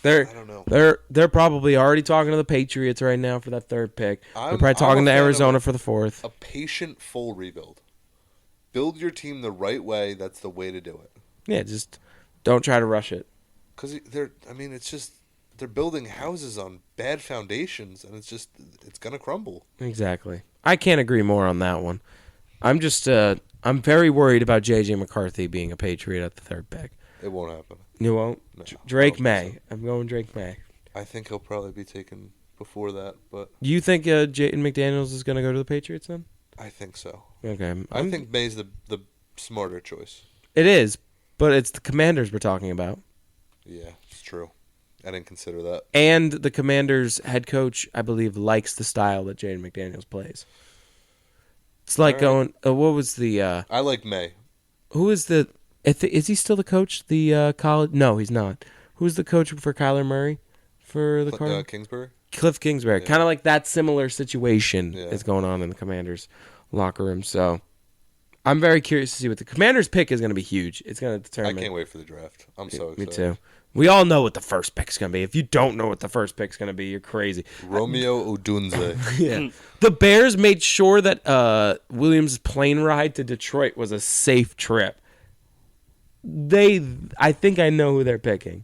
I don't know. They're probably already talking to the Patriots right now for that 3rd pick. They're probably talking to Arizona for the 4th. A patient full rebuild. Build your team the right way. That's the way to do it. Yeah, just don't try to rush it. Because they're building houses on bad foundations, and it's going to crumble. Exactly. I can't agree more on that one. I'm very worried about J.J. McCarthy being a Patriot at the 3rd pick. It won't happen. You won't? No, Drake I don't think May. so. I'm going Drake May. I think he'll probably be taken before that, but You think Jayden McDaniels is going to go to the Patriots then? I think so. Okay. I think May's the smarter choice. It is, but it's the Commanders we're talking about. Yeah, it's true. I didn't consider that. And the Commanders head coach, I believe, likes the style that Jayden McDaniels plays. It's like All right. going. What was the? I like May. Who is the? Is he still the coach? The college? No, he's not. Who's the coach for Kyler Murray for the Cardinals? Kingsbury? Cliff Kingsbury. Yeah. Kind of like that similar situation Yeah. is going on in the Commanders locker room. So I'm very curious to see what the Commanders pick is going to be huge. It's going to I determine. can't wait for the draft. I'm so excited. Me too. We all know what the first pick is going to be. If you don't know what the first pick is going to be, you're crazy. Romeo Odunze. Yeah. The Bears made sure that Williams' plane ride to Detroit was a safe trip. I think I know who they're picking.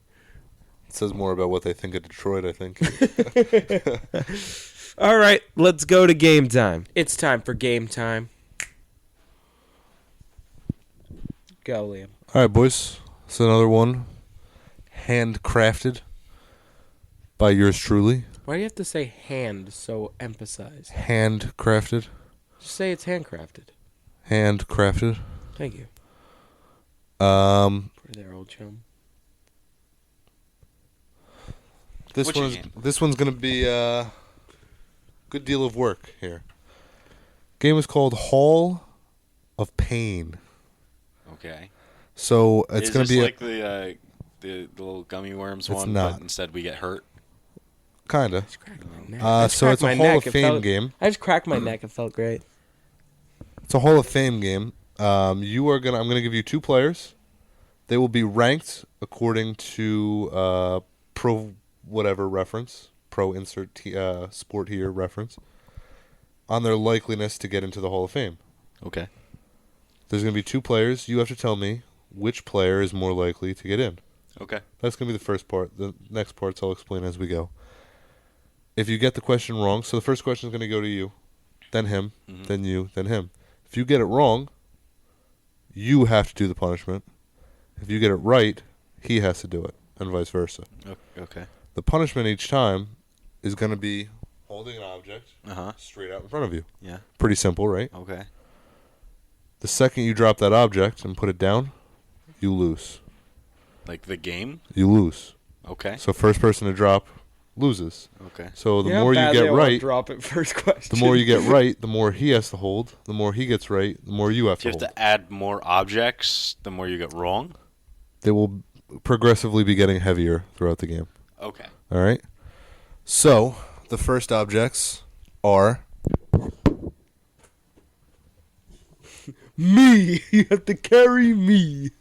It says more about what they think of Detroit, I think. All right, let's go to game time. It's time for game time. Go, Liam. All right, boys. It's another one. Handcrafted by yours truly. Why do you have to say hand so emphasized? Handcrafted. Just say it's handcrafted. Handcrafted. Thank you. For For their old chum. This one's gonna be a good deal of work here. Game is called Hall of Pain. Okay. So it's Is gonna this be like the little gummy worms It's one, not. but instead we get hurt? kinda. Just cracked my neck. I just So it's cracked a my Hall neck. of It Fame felt- game. I just cracked my neck. It felt great. It's a Hall of Fame game. I'm gonna give you 2 players. They will be ranked according to pro whatever reference, pro insert sport here reference. on their likeliness to get into the Hall of Fame. Okay. There's going to be 2 players. You have to tell me which player is more likely to get in. Okay. That's going to be the first part. The next parts I'll explain as we go. If you get the question wrong, so the first question is going to go to you, then him, then you, then him. If you get it wrong, you have to do the punishment. If you get it right, he has to do it, and vice versa. Okay. The punishment each time is going to be holding an object straight out in front of you. Yeah. Pretty simple, right? Okay. The second you drop that object and put it down, you lose. Like the game? You lose. Okay. So first person to drop loses. Okay. So the more you get right, drop it first question. the more you get right, the more he has to hold. The more he gets right, the more you have Do to you hold. have to add more objects the more you get wrong? They will progressively be getting heavier throughout the game. Okay. All right? So the first objects are me. You have to carry me.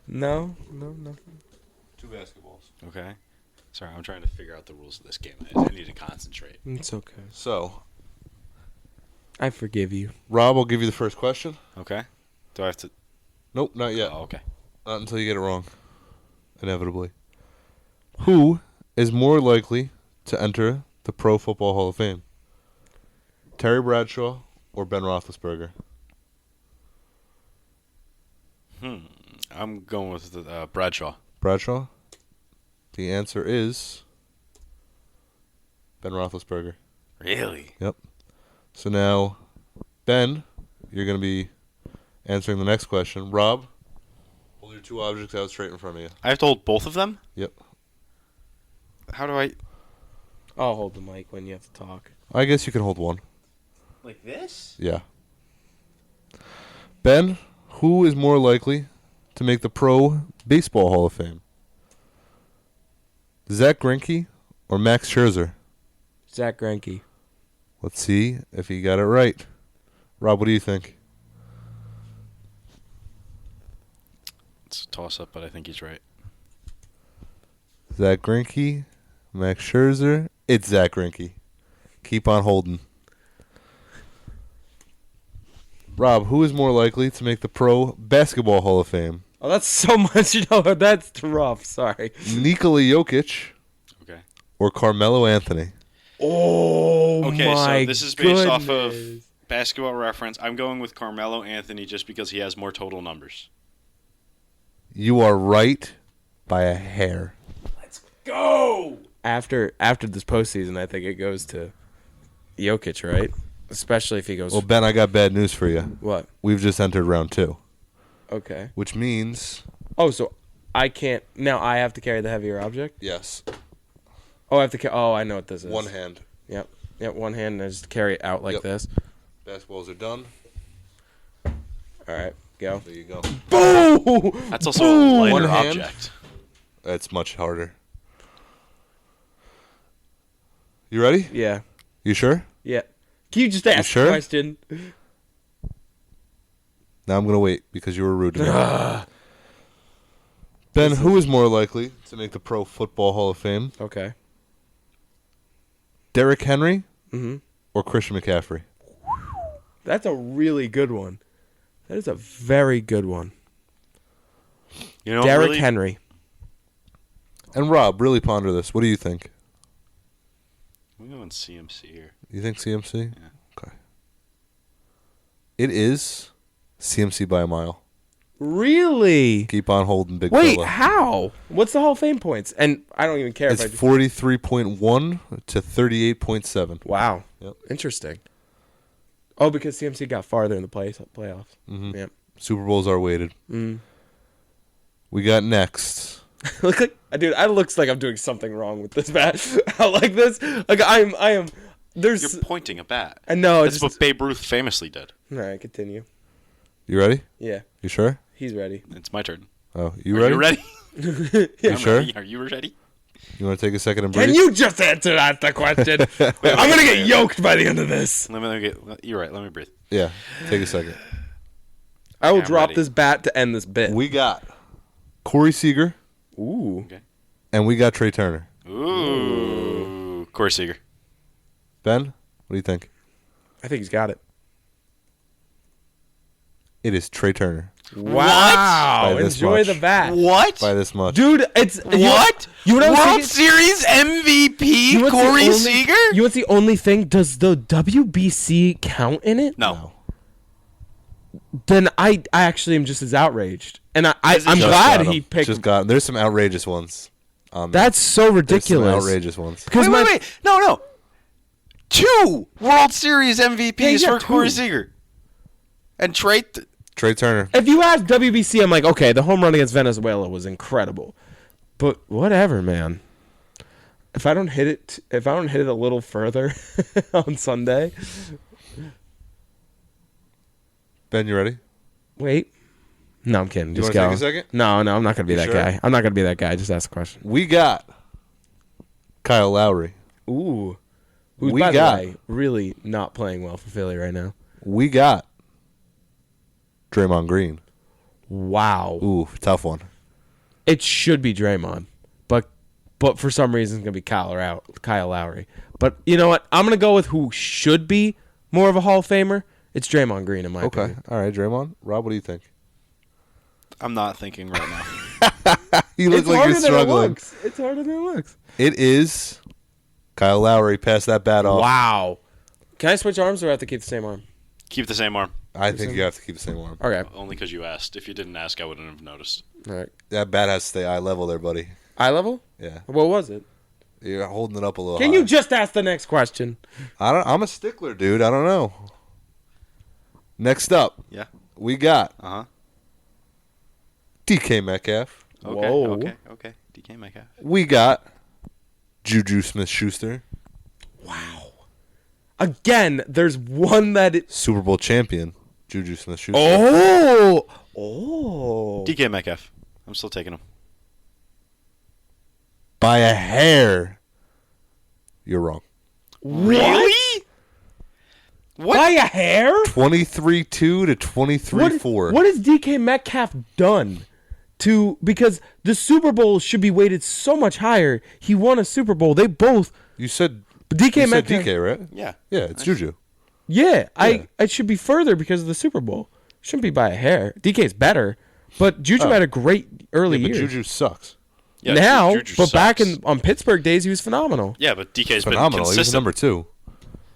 No. 2 basketballs. Okay. Sorry, I'm trying to figure out the rules of this game. I need to concentrate. It's okay. So, I forgive you. Rob will give you the first question. Okay. Do I have to? Nope, not yet. Oh, okay. Not until you get it wrong. Inevitably. Who is more likely to enter the Pro Football Hall of Fame? Terry Bradshaw or Ben Roethlisberger? I'm going with Bradshaw. Bradshaw? The answer is Ben Roethlisberger. Really? Yep. So now, Ben, you're going to be answering the next question. Rob, hold your 2 objects out straight in front of you. I have to hold both of them? Yep. How do I? I'll hold the mic when you have to talk. I guess you can hold one. Like this? Yeah. Ben, who is more likely to make the Pro Baseball Hall of Fame? Zach Greinke or Max Scherzer? Zach Greinke. Let's see if he got it right. Rob, what do you think? It's a toss-up, but I think he's right. Zach Greinke, Max Scherzer. It's Zach Greinke. Keep on holding. Rob, who is more likely to make the Pro Basketball Hall of Fame? Oh, that's so much. That's rough. Sorry. Nikola Jokic Okay. or Carmelo Anthony? Oh, Okay, my so this is based off of goodness. Basketball Reference. I'm going with Carmelo Anthony just because he has more total numbers. You are right by a hair. Go! After this postseason, I think it goes to Jokic, right? Especially if he goes. Well, Ben, I got bad news for you. What? We've just entered round 2, Okay. which means Oh, so I can't now. I have to carry the heavier object. yes, Oh, I have to. Oh, I know what this is. one hand. Yep. One hand and I just carry it out like Yep. this. Basketballs are done. All right, go. There you go. Boom! That's also a lighter One hand. object. That's much harder. You ready? Yeah. You sure? Yeah. Can you just ask sure? a question? Now I'm going to wait because you were rude to me. Ben, who is more likely to make the Pro Football Hall of Fame? Okay. Derrick Henry Mm-hmm. or Christian McCaffrey? That's a really good one. That is a very good one. You know, Derrick really, Henry. And Rob, really ponder this. What do you think? I'm going CMC here. You think CMC? Yeah. Okay. It is CMC by a mile. Really? Keep on holding, big Wait, fella. how? What's the Hall of Fame points? And I don't even care It's if I. 43.1 to 38.7. Wow. Yep. Interesting. Oh, because CMC got farther in the playoffs. Mhm. Yep. Super Bowls are weighted. Mm. We got next. Look like, dude, I looks like I'm doing something wrong with this bat. I like this. Like I am. There's. You're pointing a bat. I know. That's what Babe Ruth famously did. All right, continue. You ready? Yeah, You sure? he's ready. It's my turn. Oh, you Are ready? you ready? You I'm sure? ready. Are you ready? You want to take a second and breathe? Can you just answer that the question? I'm gonna get yoked by the end of this. Let me get. You're right. Let me breathe. Yeah, take a second. I will I'm drop ready. this bat to end this bit. We got Corey Seager Ooh. Okay. and we got Trey Turner. Ooh. Corey Seager. Ben, What do you think? I think he's got it. It is Trey Turner Wow. By this Enjoy much. the bat. What? by this much. Dude, it's... What? You know what I World was thinking? Series MVP You know what's the Corey only- Seager? You know what's the only thing? Does the WBC count in it? No. Then I actually am just as outraged. And I'm Just glad Got him. he picked... Just got him. There's some outrageous ones on there. That's so There's some ridiculous. outrageous ones. Because Wait. No. 2 World Series MVPs Yeah, for Corey two. Seager. And Trey... Trey Turner. If you ask WBC, I'm like, okay, the home run against Venezuela was incredible. But whatever, man. If I don't hit it a little further on Sunday... Ben, you ready? Wait. No, I'm kidding. You Just wanna go. take a second? No, I'm not going to be You that sure? guy. I'm not going to be that guy. Just ask a question. We got Kyle Lowry. Ooh. Who's, We by got- the way, really not playing well for Philly right now. We got Draymond Green. Wow. Ooh, tough one. It should be Draymond. But for some reason, it's going to be Kyle Lowry. But you know what? I'm going to go with who should be more of a Hall of Famer. It's Draymond Green, in my Okay. opinion. All right, Draymond. Rob, what do you think? I'm not thinking right now. You look like you're struggling. It's harder than it looks. It is Kyle Lowry. Pass that bat off. Wow. Can I switch arms or I have to keep the same arm? Keep the same arm. I think you have to keep the same arm. Okay. Only because you asked. If you didn't ask, I wouldn't have noticed. All right. That bat has to stay eye level there, buddy. Eye level? Yeah. What was it? You're holding it up a little Can high. you just ask the next question? I'm a stickler, dude. I don't know. Next up, Yeah. we got Uh-huh. DK Metcalf. Okay. Whoa. Okay. DK Metcalf. We got Juju Smith-Schuster, Again, there's one that... Super Bowl champion. Juju Smith-Schuster. Oh. DK Metcalf. I'm still taking him. By a hair. You're wrong. Really? What? By a hair? 23-2 to 23-4. What has DK Metcalf done because the Super Bowl should be weighted so much higher? He won a Super Bowl. They both... You said DK you said Metcalf... DK, right? Yeah. Yeah, it's Juju. Yeah, Yeah. it should be further because of the Super Bowl. Shouldn't be by a hair. DK's better, but Juju had a great early Yeah, but year. Juju sucks. Yeah, now, Juju but back sucks. on Pittsburgh days, he was phenomenal. Yeah, but DK's been Phenomenal. He was consistent. number 2.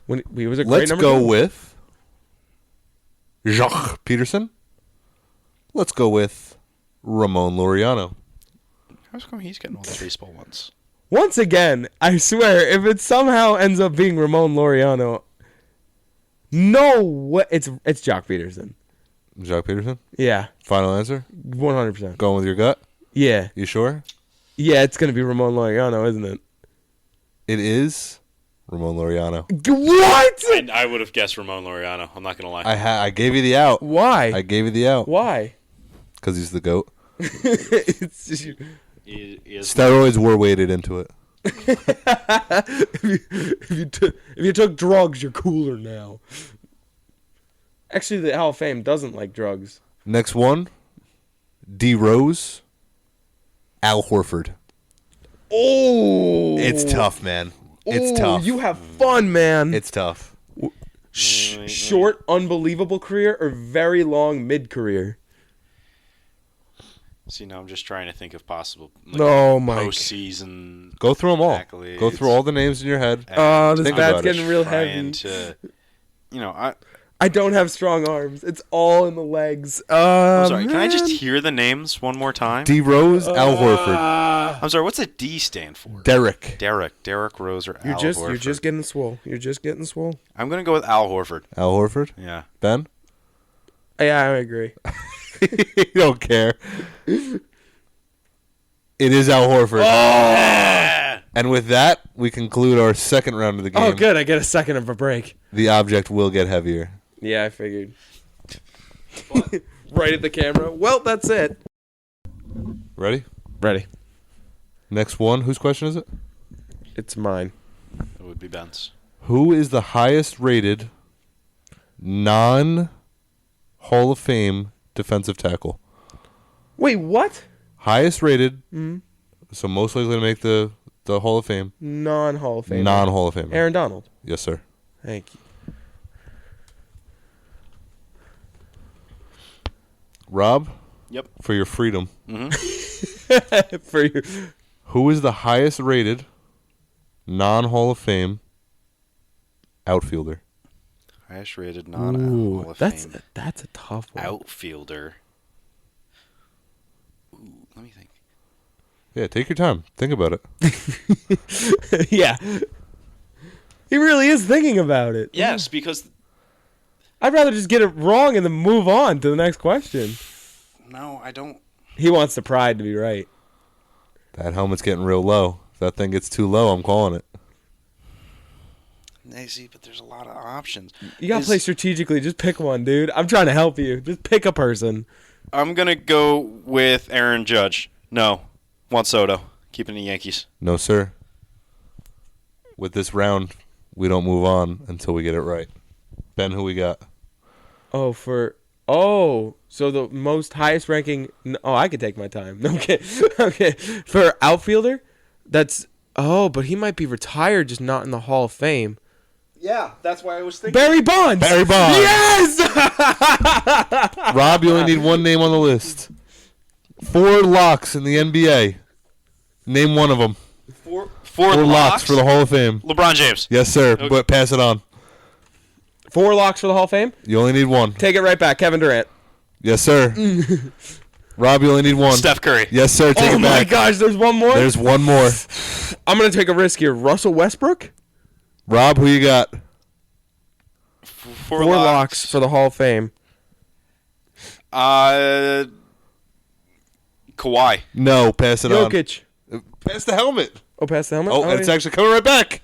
When he was a great Let's number go 2. with Jacques Peterson. Let's go with Ramon Laureano. How's come he's getting all the baseball ones? Once again, I swear, if it somehow ends up being Ramon Laureano, no way. It's Jock Peterson. Jacques Peterson? Yeah, Final answer? 100%. Going with your gut? Yeah, You sure? yeah, it's gonna be Ramon Laureano, isn't it? It is Ramon Laureano. What? I would have guessed Ramon Laureano. I'm not going to lie. I gave you the out. Why? I gave you the out. Why? Because he's the GOAT. It's just, He is Steroids were weighted into it. if you took drugs, you're cooler now. Actually, the Hall of Fame doesn't like drugs. Next one, D. Rose, Al Horford. Oh, It's tough, man. It's Ooh, tough. You have fun, man. It's tough. Short, unbelievable career or very long mid-career? See, now I'm just trying to think of possible Oh, my postseason. Go through them all. Accolades. Go through all the names in your head. Oh, this Think bat's about it. getting real trying heavy. to, I don't have strong arms. It's all in the legs. I'm sorry. Can I just hear the names one more time? D. Rose, Al Horford, I'm sorry. What's a D stand for? Derek. Derek Rose, or Al Horford? You're just getting swole. You're just getting swole. I'm gonna go with Al Horford. Al Horford. Yeah. Ben. Yeah, I agree. You don't care. It is Al Horford. Oh! And with that, we conclude our second round of the game. Oh, good. I get a second of a break. The object will get heavier. Yeah, I figured. Right at the camera. Well, that's it. Ready? Ready. Next one. Whose question is it? It's mine. It would be Ben's. Who is the highest rated non-Hall of Fame defensive tackle? Wait, what? Highest rated, so most likely to make the Hall of Fame. Non-Hall of Fame. Non-Hall of Fame. Aaron Donald. Yes, sir. Thank you. Rob, Yep. for your freedom, For your who is the highest rated non-Hall of Fame outfielder? Highest rated non-Hall of Fame that's a tough one. outfielder. Ooh, let me think. Yeah, take your time. Think about it. Yeah. He really is thinking about it. Yes, because I'd rather just get it wrong and then move on to the next question. no, I don't. He wants the pride to be right. That helmet's getting real low. If that thing gets too low, I'm calling it. I see, but there's a lot of options. You gotta play strategically. Just pick one, dude. I'm trying to help you. Just pick a person. I'm gonna go with Aaron Judge. No, Juan Soto. Keeping the Yankees. No, sir. With this round, we don't move on until we get it right. Ben, who we got? So the most highest ranking. I could take my time. Okay, okay. For outfielder, but he might be retired, just not in the Hall of Fame. Yeah, that's why I was thinking. Barry Bonds. Barry Bonds. Yes. Rob, you only need one name on the list. 4 locks in the NBA. Name one of them. Four 4 locks for the Hall of Fame. LeBron James. Yes, sir. Okay. But pass it on. 4 locks for the Hall of Fame. You only need one. Take it right back, Kevin Durant. Yes, sir. Rob, you only need one. Steph Curry. Yes, sir. Take Oh it my back. gosh, there's one more. There's one more. I'm gonna take a risk here. Russell Westbrook. Rob, who you got? 4 locks for the Hall of Fame. Kawhi. No, pass it on. Jokic. Pass the helmet. Oh, past the helmet. Oh, and it's actually coming right back.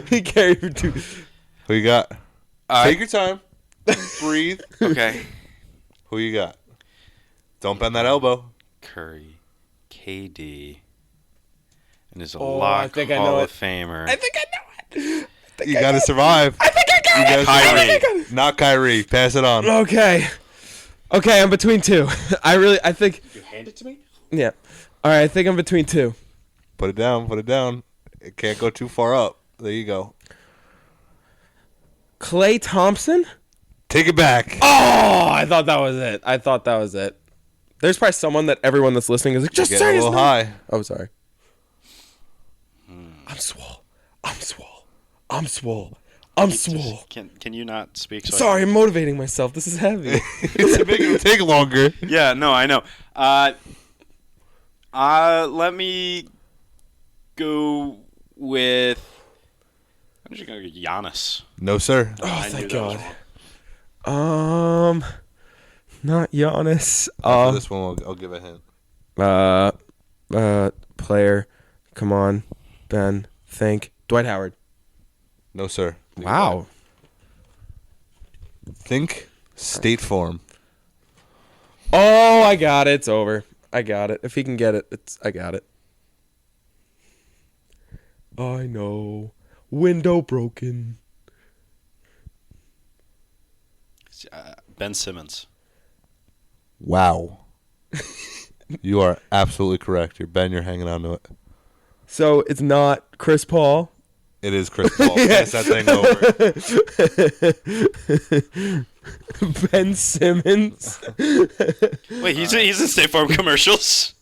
He carried for 2. Who you got? Take your time. Breathe. Okay. Who you got? Don't bend that elbow. Curry. KD. And is a Oh, lock I think I know Hall it. of Famer. I think I know it. You got to survive. I think I got it. Kyrie. Not Kyrie. Pass it on. Okay, I'm between 2. I think. You hand it to me? Yeah. All right, I think I'm between 2. Put it down. Put it down. It can't go too far up. There you go. Klay Thompson. Take it back. Oh, I thought that was it. There's probably someone that everyone that's listening is like, just Getting say a his little name. high. Oh, sorry. I'm swole. Can you not speak? So Sorry, I'm motivating myself. This is heavy. It's making it take longer. Yeah, no, I know. Let me go with. I'm just gonna go Giannis. No, sir. Oh, I thank knew that was God. Not Giannis. For this one, I'll give a hint. Player. Come on, Ben. Think. Dwight Howard. No, sir. Wow. Think State Farm. Oh, I got it. It's over. I got it. If he can get it, I got it. I know. Window broken. Ben Simmons. Wow. You are absolutely correct. You're hanging on to it. So it's not Chris Paul. It is Chris Paul. Pass that thing over. Ben Simmons. Wait, he's in State Farm commercials.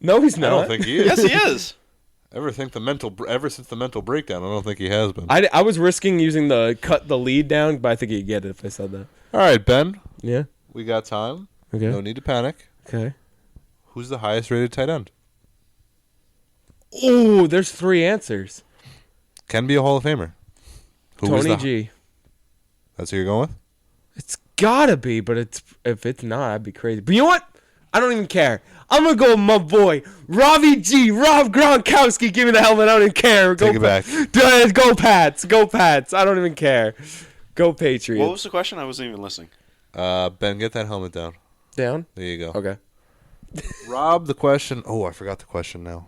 No, he's I not. don't think he is. Yes, he is. Ever since the mental breakdown, I don't think he has been. I was risking using the cut the lead down, but I think he'd get it if I said that. All right, Ben. Yeah. We got time. Okay. No need to panic. Okay. Who's the highest rated tight end? Oh, there's 3 answers. Can be a Hall of Famer. Who is Tony the- G. That's who you're going with? It's gotta be, but if it's not, I'd be crazy. But you know what? I don't even care. I'm gonna go with my boy, Robbie G, Rob Gronkowski. Give me the helmet. I don't even care. Take it back. Go Pats. Go Pats. I don't even care. Go Patriots. What was the question? I wasn't even listening. Ben, get that helmet down. Down? There you go. Okay. Rob, the question. Oh, I forgot the question now.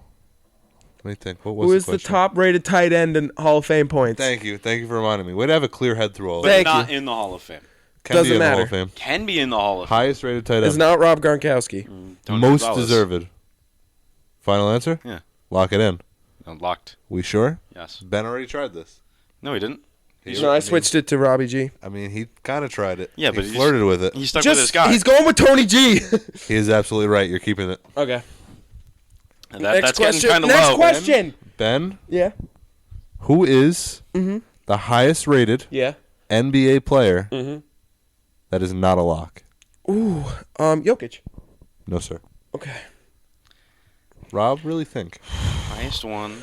Let me think. What was Who the is the question? top-rated tight end in Hall of Fame points? Thank you. Thank you for reminding me. Way to have a clear head through all But of Thank that. not you. in the Hall of Fame. Can Doesn't be in the Hall matter. of Fame. Can be in the Hall of Fame. Highest rated tight end. It's not Rob Gronkowski. Tony Most Gonzalez. deserved. Final answer? Yeah. Lock it in. Unlocked. We sure? Yes. Ben already tried this. No, he didn't. No, I switched it to Robbie G. I mean, he kind of tried it. Yeah, but he flirted with it. He stuck with his guy. He's going with Tony G. He is absolutely right. You're keeping it. Okay. And Next that's question. getting kind of Next low. question. Ben, Yeah. who is the highest rated Yeah. NBA player that is not a lock? Ooh. Jokic. No, sir. Okay. Rob, really think. Highest one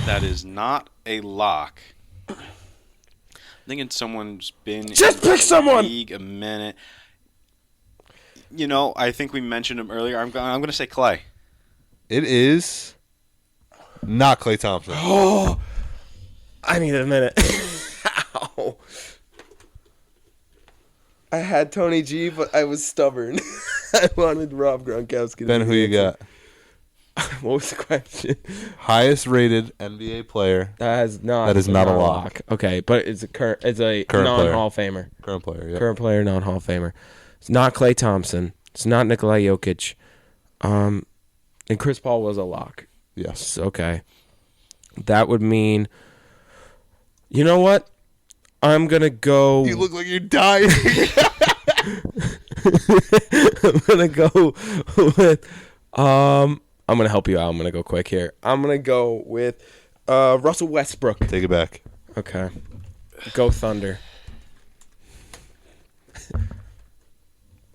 that is not a lock. I'm thinking someone's been Just in pick the someone! league a minute. You know, I think we mentioned him earlier. I'm going to say Clay. It is not Klay Thompson. Oh. I need a minute. Ow. I had Tony G, but I was stubborn. I wanted Rob Gronkowski. Ben, who you got? What was the question? Highest rated NBA player. That is not a lock. Okay, but it's a current Current non-Hall of Famer. Current player, yeah. Current player, non-Hall of Famer. It's not Klay Thompson. It's not Nikola Jokic. And Chris Paul was a lock. Yes. Okay. That would mean, you know what? I'm going to go. You look like you're dying. I'm going to go with. I'm going to help you out. I'm going to go quick here. I'm going to go with Russell Westbrook. Take it back. Okay. Go Thunder.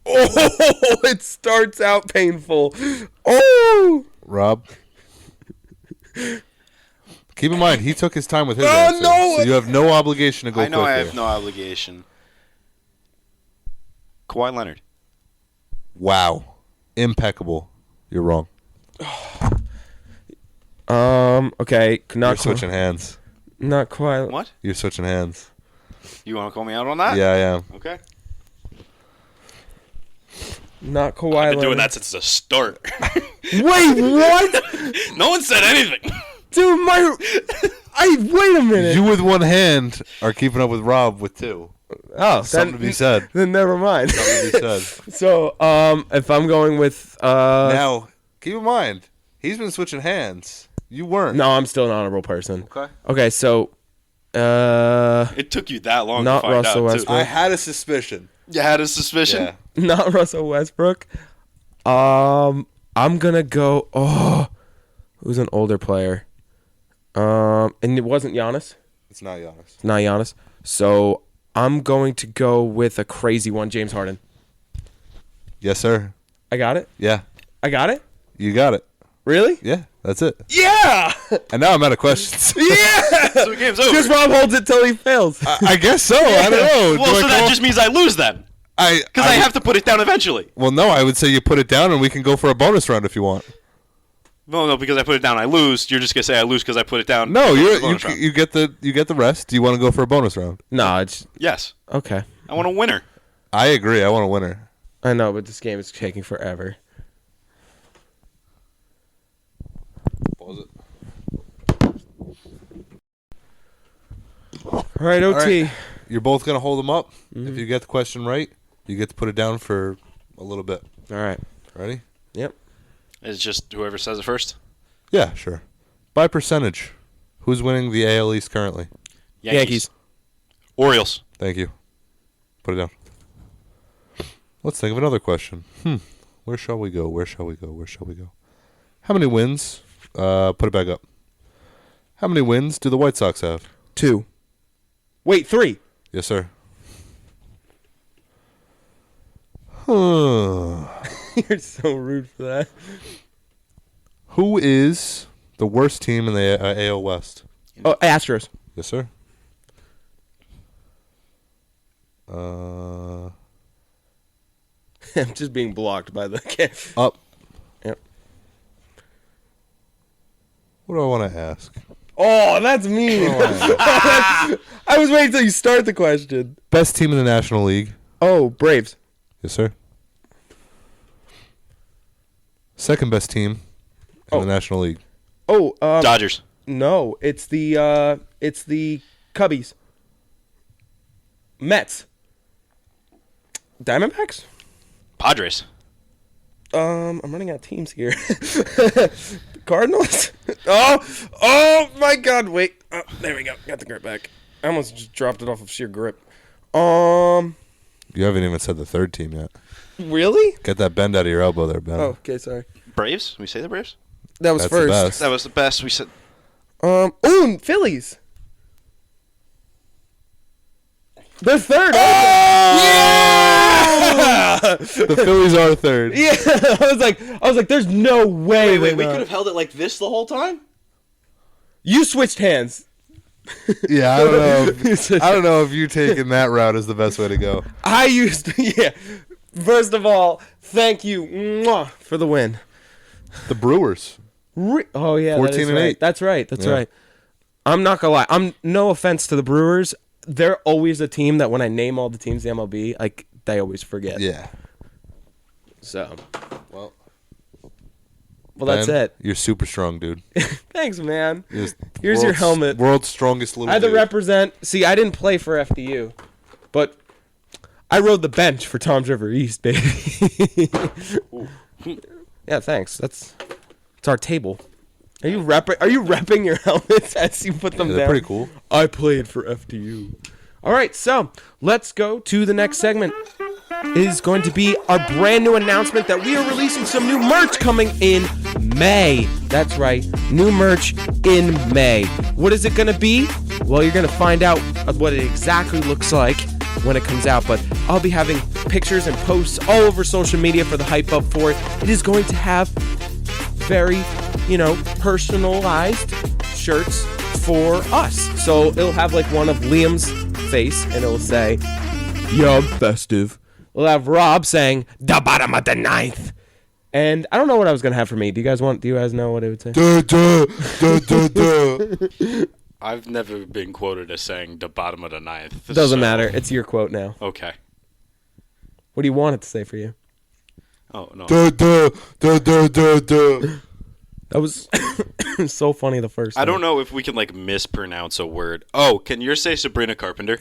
Oh, it starts out painful. Oh. Rob. Keep in mind, he took his time with his Oh, answer, no! so you have no obligation to go I know quick I here. have no obligation. Kawhi Leonard. Wow. Impeccable. You're wrong. Okay. You're switching hands. Not quite. What? You're switching hands. You want to call me out on that? Yeah, I am. Okay. Not Kawhi I've been doing Leonard. that since the start. Wait, what? No one said anything. Dude, wait a minute. You with one hand are keeping up with Rob with two. Oh, Something to be said. Then never mind. Something to be said. So, if I'm going with Now, keep in mind, he's been switching hands. You weren't. no, I'm still an honorable person. Okay. Okay, so It took you that long Not to find Russell out, Westbrook. too. I had a suspicion. You had a suspicion? Yeah. not Russell Westbrook. I'm gonna go. Oh, who's an older player? And it wasn't Giannis. It's not Giannis. It's not Giannis. So I'm going to go with a crazy one, James Harden. Yes, sir. I got it. Yeah. I got it. You got it. Really? Yeah, that's it. Yeah. And now I'm out of questions. Yeah. So the game's over. Because Rob holds it till he fails. I guess so. I don't know. Well, Do I so that call- just means I lose then. Because I have to put it down eventually. Well, no, I would say you put it down and we can go for a bonus round if you want. No, because I put it down, I lose. You're just gonna say I lose because I put it down. No, Bonus round. you get the rest. Do you want to go for a bonus round? No, it's Yes, okay. I want a winner. I agree. I want a winner. I know, but this game is taking forever. Pause it. All right, OT. All right. You're both gonna hold them up. If you get the question right, you get to put it down for a little bit. All right. Ready? Yep. It's just whoever says it first. Yeah, sure. By percentage, who's winning the AL East currently? Yankees. Orioles. Thank you. Put it down. Let's think of another question. Where shall we go? Where shall we go? Where shall we go? How many wins? Put it back up. How many wins do the White Sox have? 2. Wait, 3. Yes, sir. Huh. You're so rude for that. Who is the worst team in the AL West? Oh, Astros. Yes, sir. Uh, I'm just being blocked by the camera. up. Yep. What do I want to ask? Oh, that's mean. I was waiting until you start the question. Best team in the National League? Oh, Braves. Yes, sir. Second best team in the National League? Oh, Dodgers. no, it's the Cubbies. Mets. Diamondbacks? Padres. I'm running out of teams here. Cardinals? Oh my God! Wait, there we go. Got the grip back. I almost just dropped it off of sheer grip. You haven't even said the third team yet. Really? Get that bend out of your elbow there, Ben. Oh, okay, sorry. Braves? We say the Braves? That was That's the first. best. That was the best. We said. Phillies. They're third. The Phillies are third. Yeah, I was like, there's no way. Wait, we could have held it like this the whole time? You switched hands. Yeah, I don't know if you taking that route is the best way to go. I used to, yeah. First of all, thank you for the win. The Brewers. Oh yeah, 14 and 8. That's right. Yeah. Right. I'm not gonna lie. I'm no offense to the Brewers. They're always a team that when I name all the teams in the MLB, like they always forget. Yeah. So. Well, that's Ben, it. You're super strong, dude. Thanks, man. You're Here's your helmet. World's strongest little I had to dude. represent. See, I didn't play for FDU, but I rode the bench for Tom's River East, baby. Yeah, thanks. It's our table. Are you repping your helmets as you put them They're down? pretty cool. I played for FDU. All right, so let's go to the next segment. It is going to be our brand new announcement that we are releasing some new merch coming in May. That's right, new merch in May. What is it going to be? Well, you're going to find out what it exactly looks like when it comes out, but I'll be having pictures and posts all over social media for the hype up for it. It is going to have very, personalized shirts for us. So it'll have like one of Liam's face and it'll say, "Yo, I'm festive." We'll have Rob saying, "The bottom of the ninth." And I don't know what I was going to have for me. Do you guys know what it would say? I've never been quoted as saying the bottom of the ninth. Doesn't matter. It's your quote now. Okay. What do you want it to say for you? Oh, no. That was so funny the first time. I don't know if we can, mispronounce a word. Oh, can yours say Sabrina Carpenter?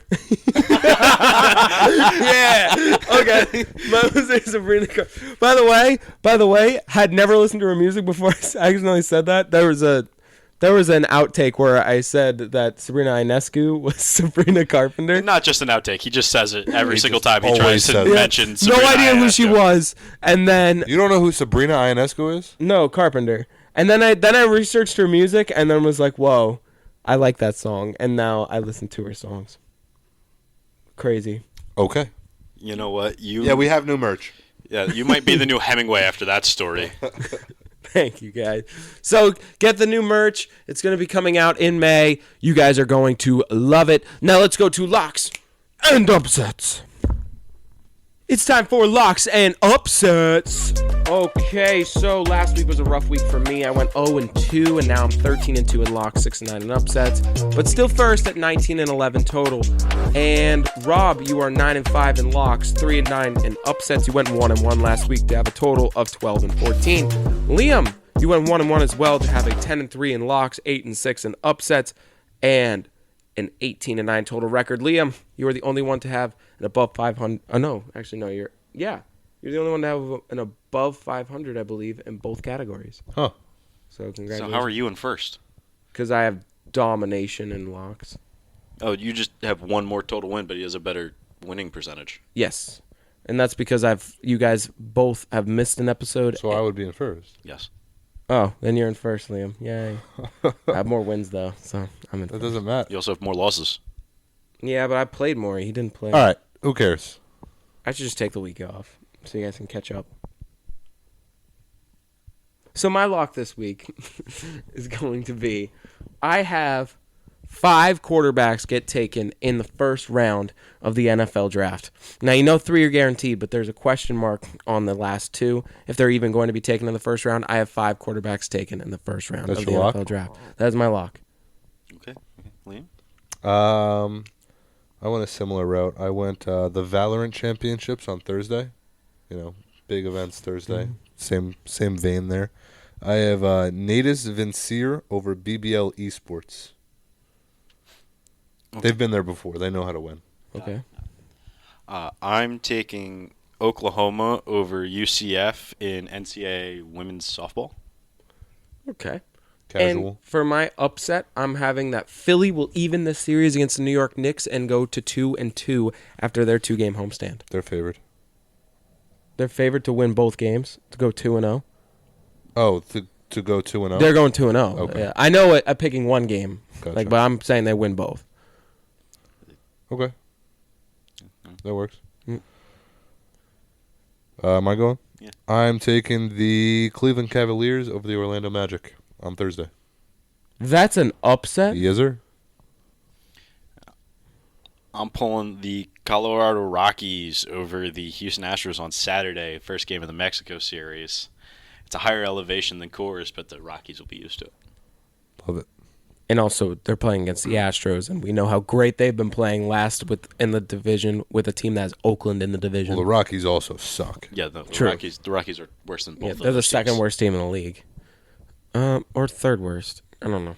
Yeah. Okay. Mine was a Sabrina By the way, had never listened to her music before I accidentally said that. There was an outtake where I said that Sabrina Ionescu was Sabrina Carpenter. Not just an outtake. He just says it every single time he always tries says to it. mention Sabrina No idea who she Ionescu. was. And then You don't know who Sabrina Ionescu is? no, Carpenter. And then I researched her music and then was like, "Whoa, I like that song." And now I listen to her songs. Crazy. Okay. You know what? Yeah, we have new merch. Yeah, you might be the new Hemingway after that story. Thank you, guys. So get the new merch. It's going to be coming out in May. You guys are going to love it. Now let's go to locks and upsets. It's time for locks and upsets. Okay, so last week was a rough week for me. I went 0-2, and now I'm 13-2 in locks, 6-9 in upsets, but still first at 19-11 total. And Rob, you are 9-5 in locks, 3-9 in upsets. You went 1-1 last week to have a total of 12-14. Liam, you went 1-1 as well to have a 10-3 in locks, 8-6 in upsets, and an 18-9 total record. Liam, you are the only one to have an above 500. Oh no, actually no, you're the only one to have an above 500, I believe, in both categories. Huh. So congratulations. So how are you in first? Because I have domination in locks. Oh, you just have one more total win, but he has a better winning percentage. Yes, and that's because you guys both have missed an episode. So I would be in first. Yes. Oh, then you're in first, Liam. Yay. I have more wins though, so I'm in. That doesn't matter. You also have more losses. Yeah, but I played more. He didn't play. All right. Who cares? I should just take the week off so you guys can catch up. So my lock this week is going to be I have 5 quarterbacks get taken in the first round of the NFL draft. Now, 3 are guaranteed, but there's a question mark on the last 2. If they're even going to be taken in the first round, I have 5 quarterbacks taken in the first round That's of the your NFL lock? draft. That is my lock. Okay. Liam? I went a similar route. I went the Valorant Championships on Thursday. Big events Thursday. Same vein there. I have Natus Vincere over BBL Esports. They've been there before. They know how to win. Okay. I'm taking Oklahoma over UCF in NCAA women's softball. Okay. Casual. And for my upset, I'm having that Philly will even the series against the New York Knicks and go to 2-2 after their 2-game homestand. They're favored. They're favored to win both games, to go 2-0. Oh, to go 2-0? They're going 2-0. Okay. Yeah. I know I'm picking one game, Gotcha. but I'm saying they win both. Okay. That works. Am I going? Yeah. I'm taking the Cleveland Cavaliers over the Orlando Magic on Thursday. That's an upset? Yes, sir. I'm pulling the Colorado Rockies over the Houston Astros on Saturday, first game of the Mexico series. It's a higher elevation than Coors, but the Rockies will be used to it. Love it. And also, they're playing against the Astros, and we know how great they've been playing in the division with a team that has Oakland in the division. Well, the Rockies also suck. Yeah, the True. Rockies are worse than both of They're the those second teams. worst team in the league. Or third worst. I don't know.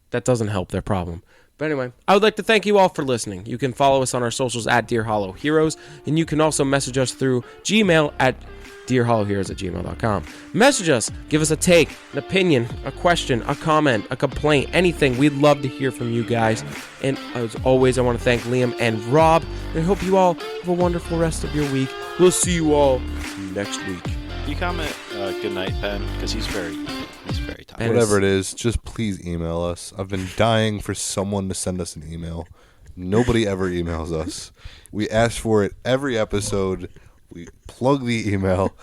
That doesn't help their problem. But anyway, I would like to thank you all for listening. You can follow us on our socials at Dear Hollow Heroes, and you can also message us through Gmail at dearhollowheroes@gmail.com. Message us, give us a take, an opinion, a question, a comment, a complaint, anything. We'd love to hear from you guys. And as always, I want to thank Liam and Rob. And I hope you all have a wonderful rest of your week. We'll see you all next week. You comment good night, Ben, because he's very tired. Ben Whatever it is, just please email us. I've been dying for someone to send us an email. Nobody ever emails us. We ask for it every episode. We plug the email.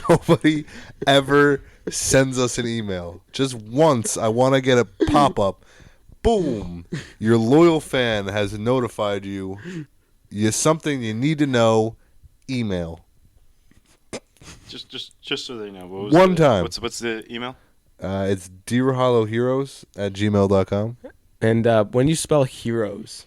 Nobody ever sends us an email. Just once, I want to get a pop-up. Boom. Your loyal fan has notified you. Something you need to know. Email. Just so they know. What was One time. What's the email? It's dearhollowheroes@gmail.com. And when you spell heroes,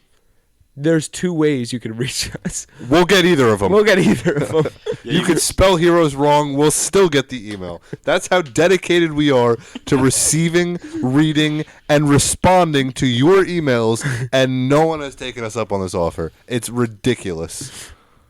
there's two ways you can reach us. We'll get either of them. We'll get either of them. You can spell heroes wrong. We'll still get the email. That's how dedicated we are to receiving, reading, and responding to your emails, and no one has taken us up on this offer. It's ridiculous.